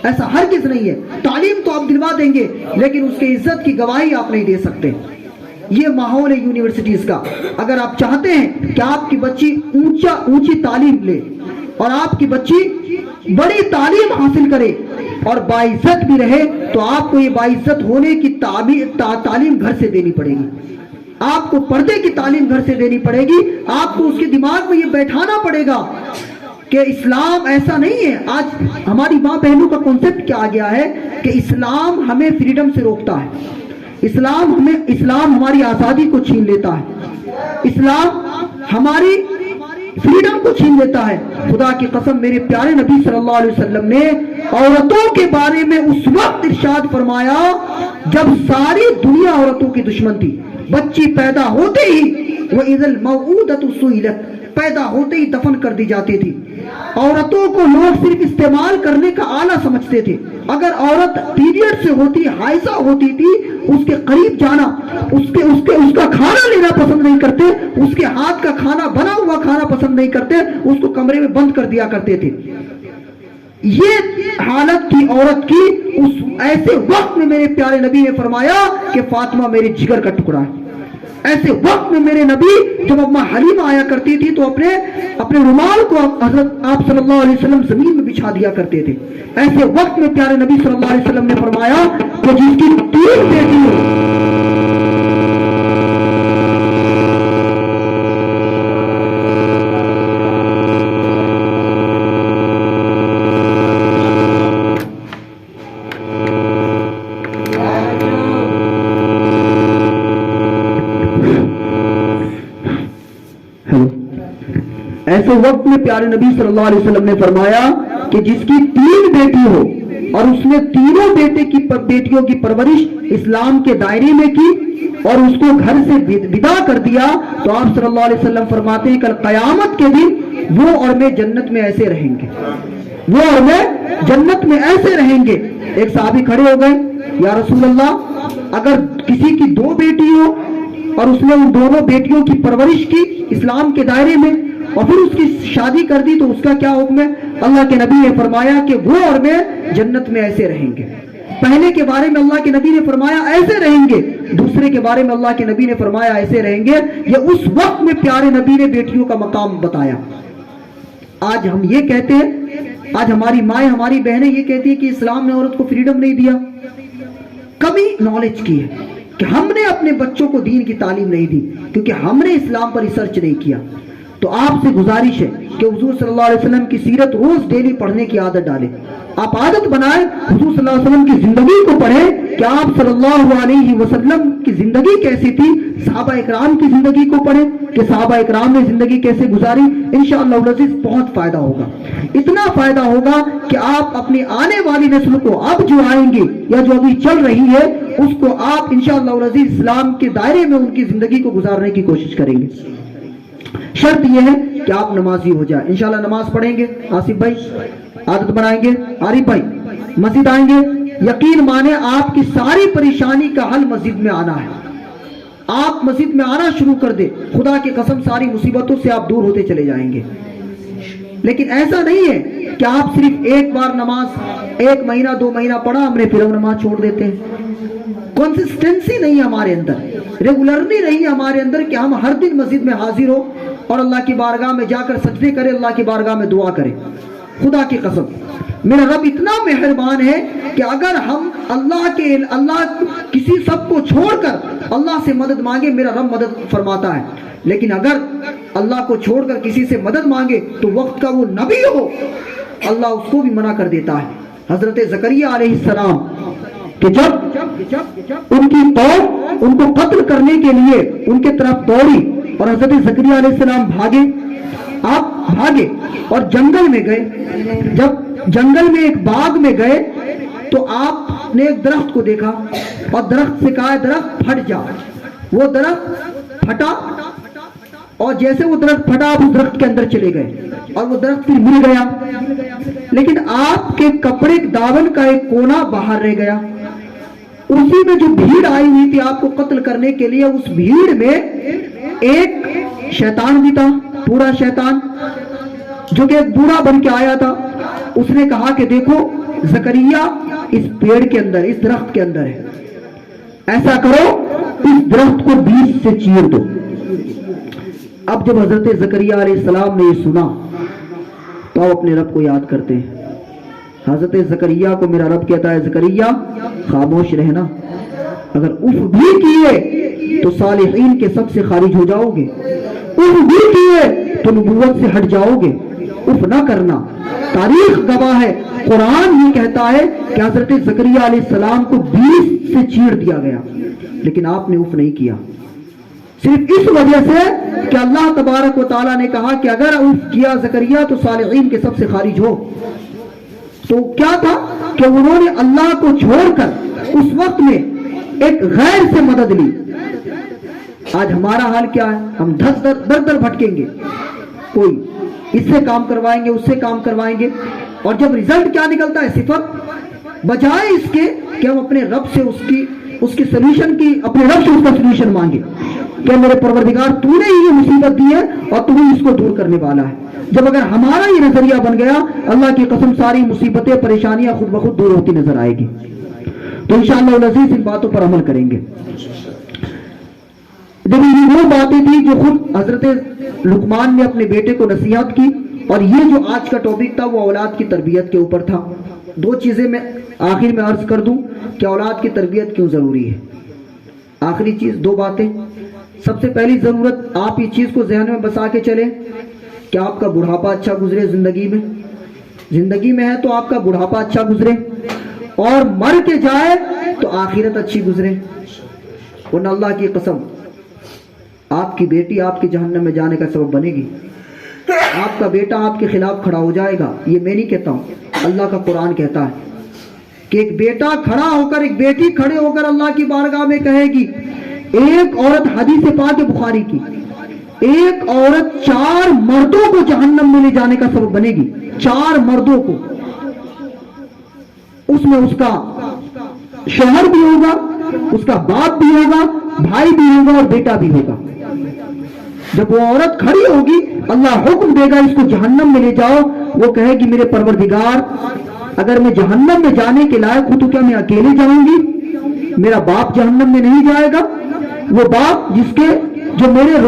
ایسا ہرگز نہیں ہے. تعلیم تو آپ دلوا دیں گے لیکن اس کی عزت کی گواہی آپ نہیں دے سکتے. یہ ماحول ہے یونیورسٹیز کا. اگر آپ چاہتے ہیں کہ آپ کی بچی اونچی تعلیم لے اور آپ کی بچی بڑی تعلیم حاصل کرے اور باعزت بھی رہے تو آپ کو یہ باعزت ہونے کی تعلیم گھر سے دینی پڑے گی. آپ کو پردے کی تعلیم گھر سے دینی پڑے گی. آپ کو اس کے دماغ میں یہ بیٹھانا پڑے گا کہ اسلام ایسا نہیں ہے. آج ہماری ماں بہنوں کا کنسپٹ کیا آ گیا ہے کہ اسلام ہمیں فریڈم سے روکتا ہے, اسلام ہماری آزادی کو چھین لیتا ہے, اسلام ہماری فریڈم کو چھین لیتا ہے. خدا کی قسم میرے پیارے نبی صلی اللہ علیہ وسلم نے عورتوں کے بارے میں اس وقت ارشاد فرمایا جب ساری دنیا عورتوں کی دشمن تھی. بچی پیدا ہوتے ہی وَإِذَا الْمَوْءُودَةُ سُئِلَتْ, پیدا ہوتے ہی دفن کر دی جاتی تھی. عورتوں کو لوگ صرف استعمال کرنے کا آلہ سمجھتے تھے. اگر عورت پیریڈ سے ہوتی, حائضہ ہوتی تھی, اس کے قریب جانا, اس کا کھانا لینا پسند نہیں کرتے, اس کے ہاتھ کا کھانا بنا ہوا کھانا پسند نہیں کرتے, اس کو کمرے میں بند کر دیا کرتے تھے. یہ حالت تھی عورت کی. اس ایسے وقت میں میرے پیارے نبی نے فرمایا کہ فاطمہ میرے جگر کا ٹکڑا ہے. ایسے وقت میں میرے نبی جب اما حلیمہ آیا کرتی تھی تو اپنے رومال کو حضرت آپ صلی اللہ علیہ وسلم زمین میں بچھا دیا کرتے تھے. ایسے وقت میں پیارے نبی صلی اللہ علیہ وسلم نے فرمایا کہ جس کی 3 بیٹی ہو وقت میں پیارے نبی صلی اللہ علیہ وسلم نے فرمایا کہ جس کی 3 بیٹی ہو اور اس نے تینوں بیٹیوں کی پرورش اسلام کے دائرے میں کی اور اس کو گھر سے ودا کر دیا تو آپ صلی اللہ علیہ وسلم فرماتے ہیں کل قیامت کے دن وہ اور میں جنت میں ایسے رہیں گے، وہ اور میں جنت میں ایسے رہیں گے۔ ایک صحابی کھڑے ہو گئے، یا رسول اللہ اگر کسی کی 2 بیٹی ہو اور اس نے ان دونوں بیٹیوں کی پرورش کی اسلام کے دائرے میں اور پھر اس کی شادی کر دی تو اس کا کیا حکم ہے؟ اللہ کے نبی نے فرمایا کہ وہ اور میں جنت میں ایسے رہیں گے۔ پہلے کے بارے میں اللہ کے نبی نے فرمایا ایسے رہیں گے، دوسرے کے بارے میں اللہ کے نبی نے فرمایا ایسے رہیں گے۔ یہ اس وقت میں پیارے نبی نے بیٹیوں کا مقام بتایا۔ آج ہم یہ کہتے ہیں، آج ہماری مائیں ہماری بہنیں یہ کہتی ہیں کہ اسلام نے عورت کو فریڈم نہیں دیا، کمی نالج کی ہے کہ ہم نے اپنے بچوں کو دین کی تعلیم نہیں دی کیونکہ ہم نے اسلام پر ریسرچ نہیں کیا۔ تو آپ سے گزارش ہے کہ حضور صلی اللہ علیہ وسلم کی سیرت روز ڈیلی پڑھنے کی عادت ڈالیں، آپ عادت بنائیں، حضور صلی اللہ علیہ وسلم کی زندگی کو پڑھیں کہ آپ صلی اللہ علیہ وسلم کی زندگی کیسی تھی، صحابہ اکرام کی زندگی کو پڑھیں کہ صحابہ اکرام نے زندگی کیسے گزاری۔ انشاءاللہ العزیز بہت فائدہ ہوگا، اتنا فائدہ ہوگا کہ آپ اپنی آنے والی نسل کو اب جو آئیں گے یا جو ابھی چل رہی ہے اس کو آپ انشاءاللہ العزیز اسلام کے دائرے میں ان کی زندگی کو گزارنے کی کوشش کریں گے۔ شرط یہ ہے کہ آپ نمازی ہو جائیں۔ انشاءاللہ نماز پڑھیں گے، آصف بھائی عادت بنائیں گے، عارف بھائی مسجد آئیں گے، یقین مانیں آپ کی ساری پریشانی کا حل مسجد میں آنا ہے۔ آپ مسجد میں آنا شروع کر دیں، خدا کی قسم ساری مصیبتوں سے آپ دور ہوتے چلے جائیں گے۔ لیکن ایسا نہیں ہے کہ آپ صرف ایک بار نماز 1 مہینہ 2 مہینہ پڑھا ہم نے پھر ہم نماز چھوڑ دیتے ہیں۔ کنسسٹنسی نہیں ہے ہمارے اندر، ریگولرلی نہیں ہے ہمارے اندر کہ ہم ہر دن مسجد میں حاضر ہو اور اللہ کی بارگاہ میں جا کر سجدے کریں، اللہ کی بارگاہ میں دعا کریں۔ خدا کی قسم میرا رب اتنا مہربان ہے کہ اگر ہم اللہ کسی سب کو چھوڑ کر اللہ سے مدد مانگے میرا رب مدد فرماتا ہے، لیکن اگر اللہ کو چھوڑ کر کسی سے مدد مانگے تو وقت کا وہ نبی ہو اللہ اس کو بھی منع کر دیتا ہے۔ حضرت زکریا علیہ السلام کہ جب ان کی قوم ان کو قتل کرنے کے لیے ان کے طرف دوڑی اور حضرت زکریا علیہ السلام بھاگے اور جنگل میں گئے، جب جنگل میں ایک باغ میں گئے تو آپ نے ایک درخت کو دیکھا اور درخت سے کہا درخت پھٹ جا۔ وہ درخت پھٹا اور جیسے وہ درخت پھٹا آپ اس درخت کے اندر چلے گئے اور وہ درخت پھر مل گیا، لیکن آپ کے کپڑے داون کا ایک کونا باہر رہ گیا۔ اسی میں جو بھیڑ آئی ہوئی تھی آپ کو قتل کرنے کے لیے، اس بھیڑ میں ایک شیطان بھی تھا، پورا شیطان جو کہ ایک بوڑھا بن کے آیا تھا۔ اس نے کہا کہ دیکھو زکریا اس پیڑ کے اندر اس درخت کے اندر ہے، ایسا کرو اس درخت کو 20 سے چیر دو۔ اب جب حضرت زکریا علیہ السلام نے یہ سنا تو آپ اپنے رب کو یاد کرتے ہیں۔ حضرت زکریا کو میرا رب کہتا ہے زکریا خاموش رہنا، اگر اف بھی کیے تو صالحین کے سب سے خارج ہو جاؤ گے، اف بھی کیے تو نبوت سے ہٹ جاؤ گے، اف نہ کرنا۔ تاریخ گواہ ہے، قرآن یہ کہتا ہے کہ حضرت زکریا علیہ السلام کو 20 سے چیر دیا گیا، لیکن آپ نے اف نہیں کیا، صرف اس وجہ سے کہ اللہ تبارک و تعالیٰ نے کہا کہ اگر اف کیا زکریا تو صالحین کے سب سے خارج ہو۔ تو کیا تھا کہ انہوں نے اللہ کو چھوڑ کر اس وقت میں ایک غیر سے مدد لی۔ آج ہمارا حال کیا ہے؟ ہم در بھٹکیں گے، کوئی اس سے کام کروائیں گے، اس سے کام کروائیں گے، اور جب ریزلٹ کیا نکلتا ہے صفر، بجائے اس کے کہ ہم اپنے رب سے اس کی سلوشن کی اپنے رب سے اس کا سلوشن مانگے کہ میرے پروردگار تو نے یہ مصیبت دی ہے اور تو ہی اس کو دور کرنے والا ہے۔ جب اگر ہمارا یہ نظریہ بن گیا اللہ کی قسم ساری مصیبتیں پریشانیاں خود بخود دور ہوتی نظر آئے گی۔ تو انشاءاللہ العزیز ان باتوں پر عمل کریں گے۔ جب یہ وہ باتیں تھی جو خود حضرت لقمان نے اپنے بیٹے کو نصیحت کی، اور یہ جو آج کا ٹاپک تھا وہ اولاد کی تربیت کے اوپر تھا۔ 2 چیزیں میں آخر میں عرض کر دوں کہ اولاد کی تربیت کیوں ضروری ہے۔ آخری چیز 2 باتیں۔ سب سے پہلی ضرورت آپ اس چیز کو ذہن میں بسا کے چلیں کہ آپ کا بڑھاپا اچھا گزرے، زندگی میں ہے تو آپ کا بڑھاپا اچھا گزرے، اور مر کے جائے تو آخرت اچھی گزرے، ورنہ اللہ کی قسم آپ کی بیٹی آپ کی جہنم میں جانے کا سبب بنے گی۔ آپ کا بیٹا آپ کے خلاف کھڑا ہو جائے گا، یہ میں نہیں کہتا ہوں، اللہ کا قرآن کہتا ہے کہ ایک بیٹا کھڑا ہو کر، ایک بیٹی کھڑے ہو کر اللہ کی بارگاہ میں کہے گی، ایک عورت، حدیث پاک بخاری کی، ایک عورت 4 مردوں کو جہنم میں لے جانے کا سبب بنے گی، 4 مردوں کو، اس میں اس کا شوہر بھی ہوگا، اس کا باپ بھی ہوگا، بھائی بھی ہوگا اور بیٹا بھی ہوگا۔ جب وہ عورت کھڑی ہوگی، اللہ حکم دے گا اس کو جہنم میں لے جاؤ، وہ کہے گی میرے پروردگار اگر میں جہنم میں جانے کے لائق ہوں تو کیا میں اکیلے جاؤں گی؟ میرا باپ جہنم میں نہیں جائے گا؟ وہ باپ جو میرے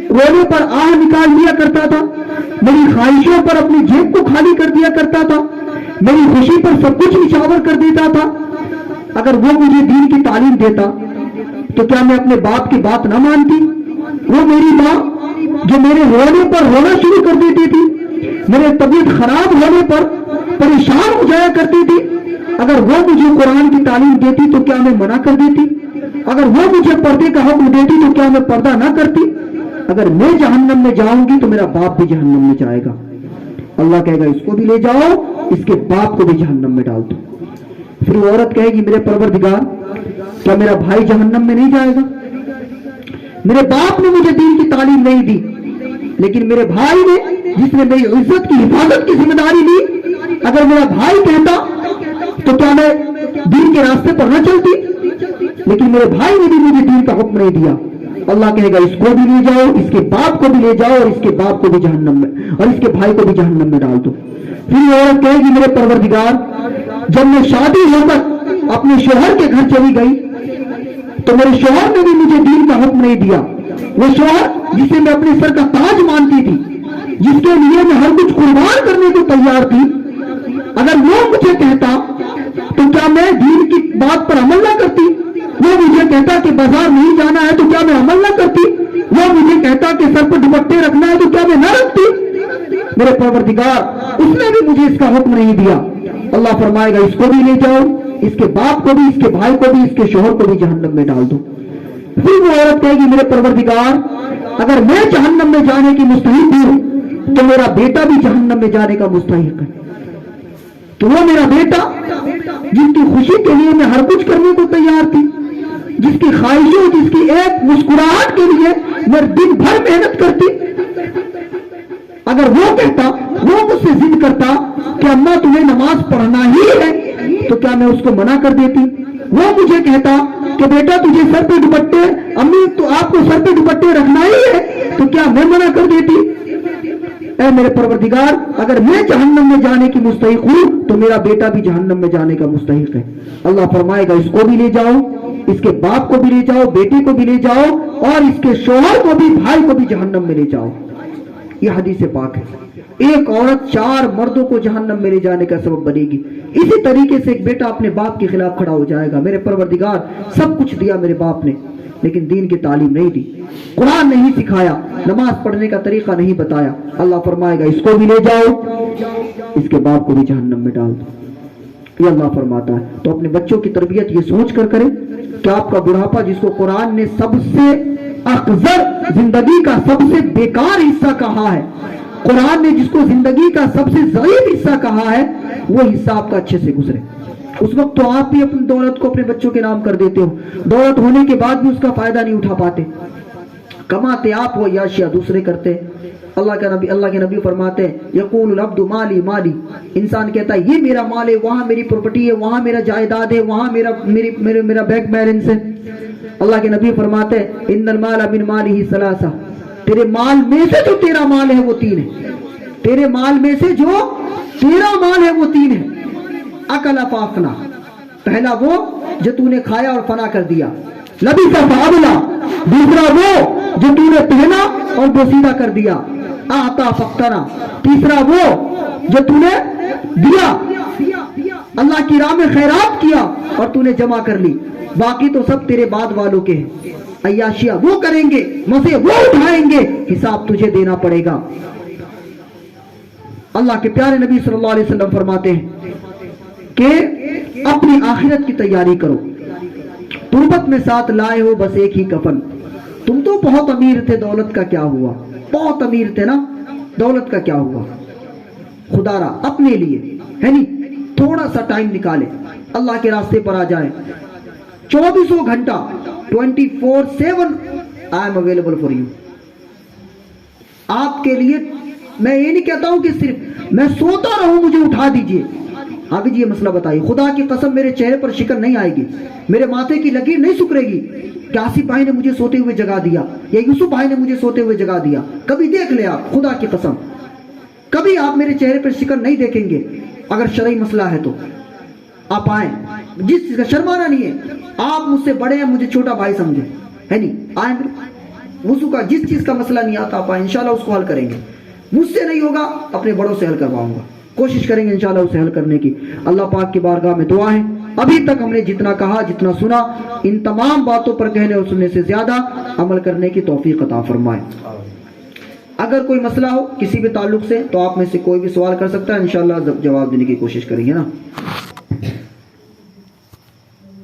رونے پر آہ نکال لیا کرتا تھا، میری خواہشوں پر اپنی جیب کو خالی کر دیا کرتا تھا، میری خوشی پر سب کچھ نچھاور کر دیتا تھا، اگر وہ مجھے دین کی تعلیم دیتا تو کیا میں اپنے باپ کی بات نہ مانتی؟ وہ میری ماں جو میرے رونے پر رونا شروع کر دیتی تھی، میرے طبیعت خراب ہونے پر پریشان ہو جایا کرتی تھی، اگر وہ مجھے قرآن کی تعلیم دیتی تو کیا میں منع کر دیتی؟ اگر وہ مجھے پردے کا حکم دیتی تو کیا میں پردہ نہ کرتی؟ اگر میں جہنم میں جاؤں گی تو میرا باپ بھی جہنم میں جائے گا۔ اللہ کہے گا اس کو بھی لے جاؤ، اس کے باپ کو بھی جہنم میں ڈال دو۔ پھر وہ عورت کہے گی میرے پروردگار کیا میرا بھائی جہنم میں نہیں جائے گا؟ میرے باپ نے مجھے دین کی تعلیم نہیں دی، لیکن میرے بھائی نے، جس نے میری عزت کی حفاظت کی ذمہ داری لی، اگر میرا بھائی کہتا تو کیا میں دین کے راستے پر نہ چلتی؟ لیکن میرے بھائی نے بھی مجھے دین کا حکم نہیں دیا۔ اللہ کہے گا اس کو بھی لے جاؤ، اس کے باپ کو بھی لے جاؤ اور اس کے باپ کو بھی جہنم میں، اور اس کے بھائی کو بھی جہنم میں ڈال دو۔ پھر یہ عورت کہے گی میرے پروردگار جب میں شادی ہو کر اپنے شوہر کے گھر چلی گئی تو میرے شوہر نے بھی مجھے دین کا حکم نہیں دیا، وہ شوہر جسے میں اپنے سر کا تاج مانتی تھی، جس کے لیے میں ہر کچھ قربان کرنے کو تیار تھی، اگر وہ مجھے کہتا تو کیا میں دین کی بات پر عمل نہ کرتی؟ وہ مجھے کہتا کہ بازار نہیں جانا ہے تو کیا میں عمل نہ کرتی؟ وہ مجھے کہتا کہ سر پر دوپٹے رکھنا ہے تو کیا میں نہ رکھتی؟ میرے پروردگار اس نے بھی مجھے اس کا حکم نہیں دیا۔ اللہ فرمائے گا اس کو بھی لے جاؤ، اس کے باپ کو بھی، اس کے بھائی کو بھی، اس کے شوہر کو بھی جہنم میں ڈال دو۔ پھر وہ عورت کہے گی میرے پروردگار اگر میں جہنم میں جانے کی مستحق ہوں تو میرا بیٹا بھی جہنم میں جانے کا مستحق ہے، تو وہ میرا بیٹا جن کی خوشی کے لیے میں ہر کچھ کرنے کو تیار تھی، جس کی خواہشوں، جس کی ایک مسکراہٹ کے لیے میں دن بھر محنت کرتی، اگر وہ کہتا، وہ مجھ سے ضد کرتا کہ اماں تمہیں نماز پڑھنا ہی ہے تو کیا میں اس کو منع کر دیتی؟ وہ مجھے کہتا کہ بیٹا تجھے سر پہ دوپٹے، امی تو آپ کو سر پہ دوپٹے رکھنا ہی ہے تو کیا میں منع کر دیتی؟ اے میرے پروردگار اگر میں جہنم میں جانے کی مستحق ہوں تو میرا بیٹا بھی جہنم میں جانے کا مستحق ہے۔ اللہ فرمائے گا اس کو بھی لے جاؤ، اس کے باپ کو بھی لے جاؤ، بیٹے کو بھی لے جاؤ اور اس کے شوہر کو بھی، بھائی کو بھی جہنم میں لے جاؤ۔ یہ حدیث پاک ہے۔ ایک عورت 4 مردوں کو جہنم میں لے جانے کا سبب بنے گی۔ اسی طریقے سے ایک بیٹا اپنے باپ کے خلاف کھڑا ہو جائے گا، میرے پروردگار سب کچھ دیا میرے باپ نے لیکن دین کی تعلیم نہیں دی، قرآن نہیں سکھایا، نماز پڑھنے کا طریقہ نہیں بتایا۔ اللہ فرمائے گا اس کو بھی لے جاؤ، اس کے باپ کو بھی جہنم میں ڈال دو۔ یہ اللہ فرماتا ہے۔ تو اپنے بچوں کی تربیت یہ سوچ کر کریں کہ آپ کا بڑھاپا، جس کو قرآن نے سب سے اخذر، زندگی کا سب سے بیکار حصہ کہا ہے، قرآن نے جس کو زندگی کا سب سے ضعیف حصہ کہا ہے، وہ حصہ آپ کا اچھے سے گزرے۔ اس وقت تو آپ بھی اپنی دولت کو اپنے بچوں کے نام کر دیتے ہو، دولت ہونے کے بعد بھی اس کا فائدہ نہیں اٹھا پاتے، کماتے آپ ہو، عیاشیاں دوسرے کرتے۔ اللہ کے نبی فرماتے ہیں یقول العبد مالی مالی، انسان کہتا ہے یہ میرا مال ہے، وہاں میری پراپرٹی ہے، وہاں میرا جائیداد ہے، وہاں میرا بینک بیلنس ہے۔ اللہ کے نبی فرماتے ہیں ان المال من مالہ ثلاثہ، تیرے مال میں سے جو تیرا مال ہے وہ 3 ہے، تیرے مال میں سے جو تیرا مال ہے وہ 3 ہے۔ اکل فافنا، پہلا وہ جو تو نے کھایا اور فنا کر دیا، لبیس فابلا، دوسرا وہ جو تو نے پہنا اور بوسیدہ کر دیا، آتا فقتنا، تیسرا وہ جو تو نے دیا، اللہ کی راہ میں خیرات کیا اور تو نے جمع کر لی، باقی تو سب تیرے بعد والوں کے ہیں۔ عیاشیاں وہ کریں گے، مزے وہ اٹھائیں گے، حساب تجھے دینا پڑے گا۔ اللہ کے پیارے نبی صلی اللہ علیہ وسلم فرماتے ہیں کہ اپنی آخرت کی تیاری کرو، تربت میں ساتھ لائے ہو بس ایک ہی کفن، تم تو بہت امیر تھے، دولت کا کیا ہوا؟ بہت امیر تھے نا، دولت کا کیا ہوا؟ خدا را اپنے لیے ہے نہیں تھوڑا سا ٹائم نکالے، اللہ کے راستے پر آ جائے، 24 گھنٹہ 24/7 I am available for you. آپ کے لیے میں یہ نہیں کہتا ہوں کہ صرف میں سوتا رہوں مجھے اٹھا دیجئے. آگے جی یہ مسئلہ بتائیے. خدا کی قسم میرے چہرے پر شکن نہیں آئے گی، میرے ماتھے کی لکیر نہیں سکڑے گی کہ آصف بھائی نے مجھے سوتے ہوئے جگا دیا یا یوسف بھائی نے مجھے سوتے ہوئے جگا دیا. کبھی دیکھ لے آپ، خدا کی قسم کبھی آپ میرے چہرے پر شکن نہیں دیکھیں گے. اگر شرعی مسئلہ ہے تو آپ آئیں، جس چیز کا شرمانا نہیں ہے. آپ مجھ سے بڑے ہیں، مجھے چھوٹا بھائی سمجھے ہے نہیں، آئیں. وضو کا جس چیز کا مسئلہ نہیں آتا آپ آئیں، انشاءاللہ اس کو حل کریں گے. مجھ سے نہیں ہوگا اپنے بڑوں سے حل کرواؤں گا، کوشش کریں گے انشاءاللہ اسے حل کرنے کی. اللہ پاک کی بارگاہ میں دعا ہے ابھی تک ہم نے جتنا کہا جتنا سنا ان تمام باتوں پر کہنے اور سننے سے زیادہ عمل کرنے کی توفیق عطا فرمائے. اگر کوئی مسئلہ ہو کسی بھی تعلق سے تو آپ میں سے کوئی بھی سوال کر سکتا ہے، انشاءاللہ جواب دینے کی کوشش کریں گے نا.